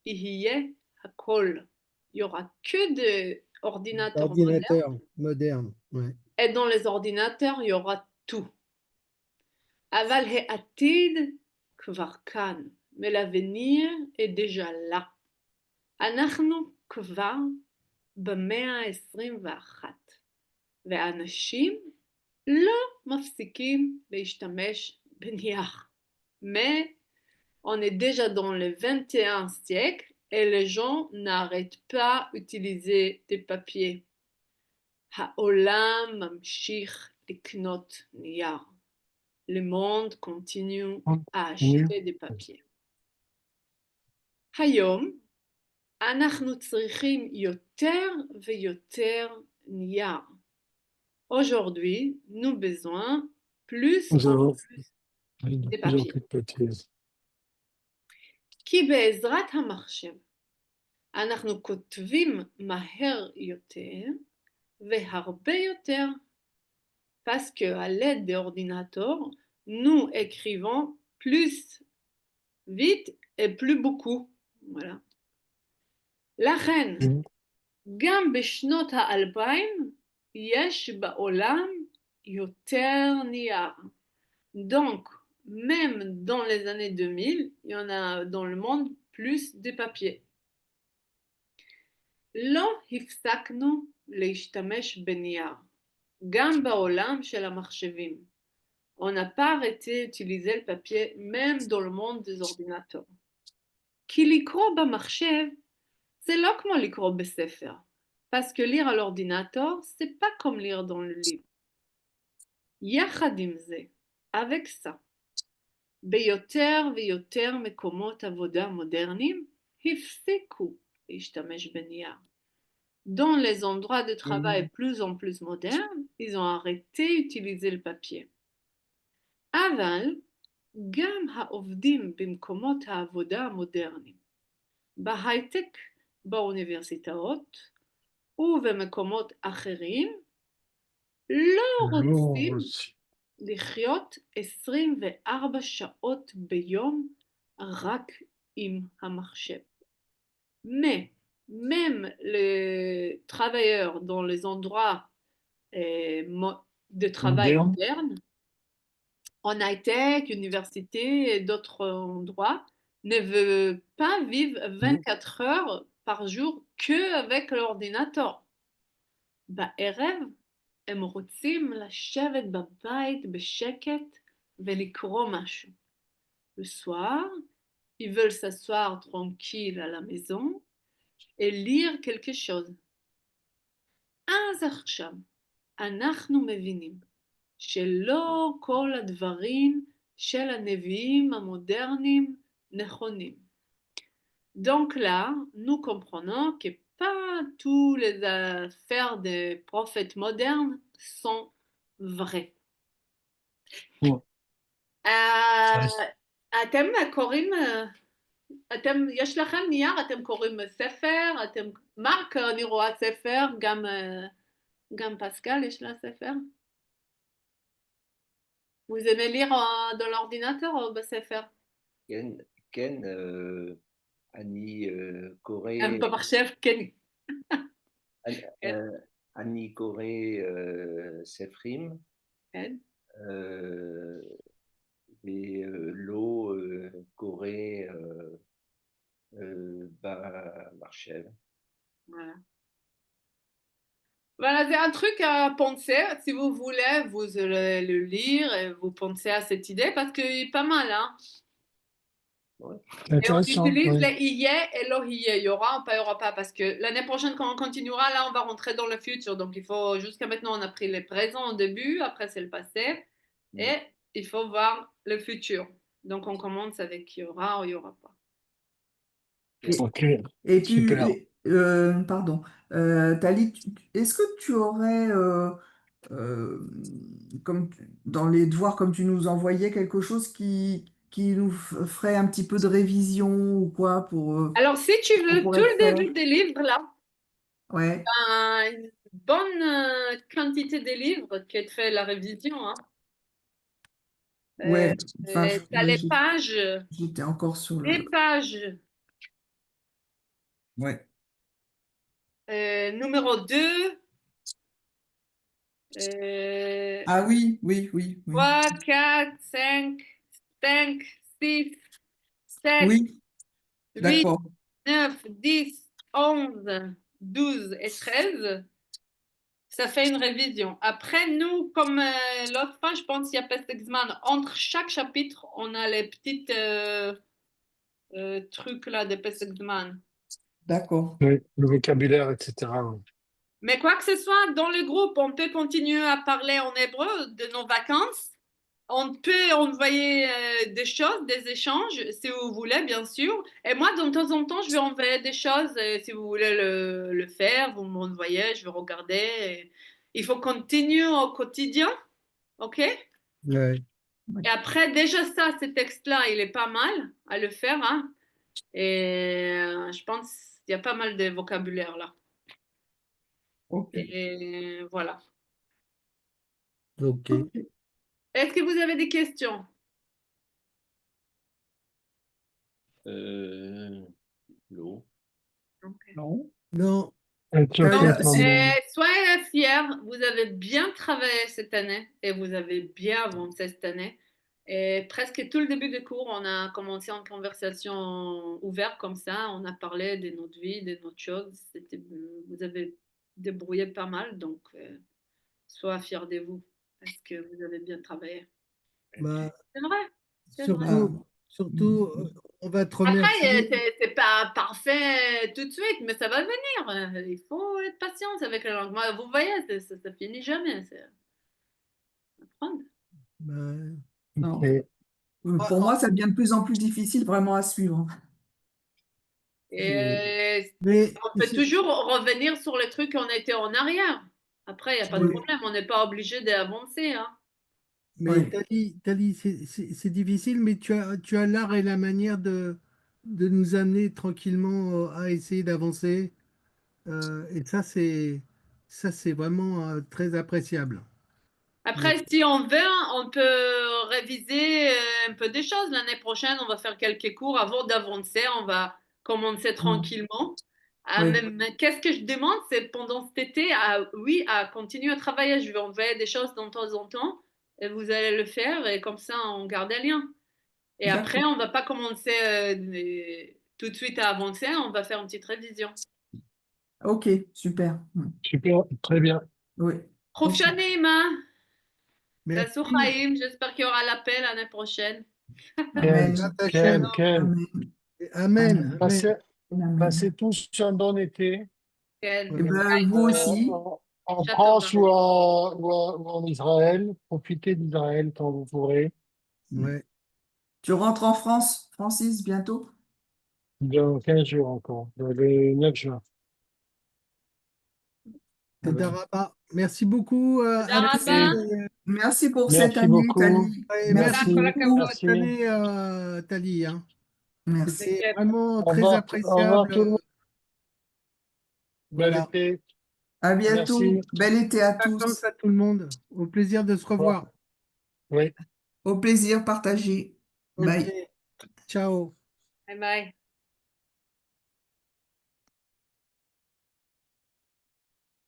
יהיה הכל. Il n'y aura que des ordinateurs modernes. Ouais. et dans les ordinateurs, il y aura tout. אבל העתיד כבר כאן, mais l'avenir est déjà là. אנחנו כבר במאה ה-21, ואנשים לא מפסיקים להשתמש בנייר. Mais on est déjà dans le 21e siècle et les gens n'arrêtent pas d'utiliser des papiers. העולם ממשיך לקנות נייר. Le monde continue à acheter des papiers. היום אנחנו צריכים יותר ויותר נייר. Aujourd'hui, nous besoin plus Nous avons de plus en papier. plus de papier. כי בעזרת המחשב אנחנו כותבים מהר יותר והרבה יותר. Parce qu'à l'aide des ordinateurs, nous écrivons plus vite et plus beaucoup. Voilà. לכן, גם בשנות ה-2000 יש בעולם יותר נייר. Donc, même dans les années 2000, il y en a dans le monde plus de papier. לא הפסקנו להשתמש בנייר. גם בעולם של המחשבים. On n'a pas arrêté d'utiliser le papier, même dans le monde des ordinateurs. כי לקרוא במחשב, זה לא כמו לקרוא בספר. Parce que lire à l'ordinateur, c'est pas comme lire dans le livre. יחד עם זה, avec ça, ביותר ויותר מקומות עבודה מודרניים, הפסיקו להשתמש בנייר. Dans les endroits de travail plus en plus modernes, ils ont arrêté d'utiliser le papier. אבל גם העובדים במקומות העבודה המודרניים, בהייטק, באוניברסיטאות ובמקומות אחרים, לא רוצים לחיות 24 שעות ביום רק עם המחשב. Mais même les travailleurs dans les endroits de travail modernes, en high-tech, université et d'autres endroits, ne veulent pas vivre 24 heures par jour qu'avec l'ordinateur. בערב הם רוצים לשבת בבית בשקט ולקרוא משהו. Le soir, ils veulent s'asseoir tranquille à la maison et lire quelque chose. אז עכשיו, אנחנו mevinem שלא כל הדברים של הנביאים המודרניים נכונים. Donc là, nous comprenons que pas toutes les affaires des prophètes modernes sont vraies. אתם קוראים, יש לכם נייר, אתם קוראים ספר, מרק, אני רואה ספר, גם פסקל יש לה ספר. Vous aimez lire dans l'ordinateur ou בספר? כן, אני קורא... במחשב, כן. אני קורא ספרים. כן. ולא קורא במחשב. Voilà. Voilà, c'est un truc à penser. Si vous voulez, vous allez le lire et vous pensez à cette idée parce qu'il est pas mal, hein. Ouais. Et on utilise les iye et lo iye. Il y aura ou pas, il y aura pas. Parce que l'année prochaine, quand on continuera, là, on va rentrer dans le futur. Donc, il faut, jusqu'à maintenant, on a pris les présents au début. Après, c'est le passé. Et il faut voir le futur. Donc, on commence avec il y aura ou il y aura pas. Ok, Et tu, super. pardon, Thalie, est-ce que tu aurais, comme dans les devoirs, comme tu nous envoyais, quelque chose qui nous ferait un petit peu de révision ou quoi pour... Alors, si tu veux tout le début des livres, là, ouais. une bonne quantité de livres qui te fait la révision, hein. Ouais, enfin, t'as les pages. J'étais encore sur les pages. Ouais. Numéro 2. Ah oui, oui. 3, 4, 5, 6, 7, Oui, 8, d'accord. 9, 10, 11, 12 et 13. Ça fait une révision. Après, nous, comme l'autre fois, je pense qu'il y a Pesexman. Entre chaque chapitre, on a les petites trucs là de Pesexman. D'accord. Oui, le vocabulaire, etc. Mais quoi que ce soit, dans le groupe, on peut continuer à parler en hébreu de nos vacances. On peut envoyer des choses, des échanges, si vous voulez, bien sûr. Et moi, de temps en temps, je vais envoyer des choses. Si vous voulez le faire, vous m'envoyez, je vais regarder. Il faut continuer au quotidien, OK? Ouais. Et après, déjà ça, ce texte-là, il est pas mal à le faire, hein? Et je pense qu'il y a pas mal de vocabulaire là. Ok. Et voilà. Ok. Est-ce que vous avez des questions? Non. Okay. Non. Soyez fiers, vous avez bien travaillé cette année et vous avez bien avancé cette année. Et presque tout le début de cours, on a commencé en conversation ouverte comme ça. On a parlé de notre vie, de notre chose. Vous avez débrouillé pas mal, donc soyez fiers de vous parce que vous avez bien travaillé. Bah, C'est vrai. C'est vrai. surtout, on va te remercier. Après, c'est pas parfait tout de suite, mais ça va venir. Il faut être patient avec la langue. Moi, vous voyez, ça finit jamais. C'est apprendre. Bah, Non. Et Pour moi, ça devient de plus en plus difficile vraiment à suivre. Et Et Mais on peut toujours revenir sur les trucs qu'on était en arrière. Après, il n'y a pas de Oui. problème, on n'est pas obligé d'avancer, hein. Mais Oui. Tali, c'est difficile, mais tu as l'art et la manière de nous amener tranquillement à essayer d'avancer. Et ça, c'est vraiment très appréciable. Après, si on veut, on peut réviser un peu des choses. L'année prochaine, on va faire quelques cours avant d'avancer. On va commencer tranquillement. Oui. Mais qu'est-ce que je demande, c'est pendant cet été, oui, à continuer à travailler. Je vais envoyer des choses de temps en temps et vous allez le faire et comme ça, on garde les liens. Et après, D'accord. on va pas commencer tout de suite à avancer. On va faire une petite révision. Ok, super. Super, très bien. Oui. Prof Ok. Shanim, hein? Merci. Tassou Chaim, j'espère qu'il y aura l'appel l'année prochaine. Ken, Amen. Hachem. Ken. Amen. Amen. Amen. Amen. Passez Amen. tous un bon été. Quel Eh Ouais. ben, Bye, vous Tov. aussi. En Shatova. France ou en Israël. Profitez d'Israël quand vous pourrez. Ouais. Tu rentres en France, Francis, bientôt? Dans 15 jours encore, le 9 juin. Et Voilà. Daraba. Merci beaucoup. À tous. Daraba. Merci. Merci pour cette Merci année, beaucoup. Tali. Et merci Merci Merci. pour beaucoup. cette Merci. année, Tali, hein. Merci. C'était T'inquiète. vraiment Au très revoir, au revoir appréciable. tout le monde. Bel Voilà. été. À bientôt. Merci. Bel été à Vacances tous. à tout le monde. Au plaisir de se Au revoir. revoir. Oui. Au plaisir partagé. Ok. Bye. Ciao. Bye bye.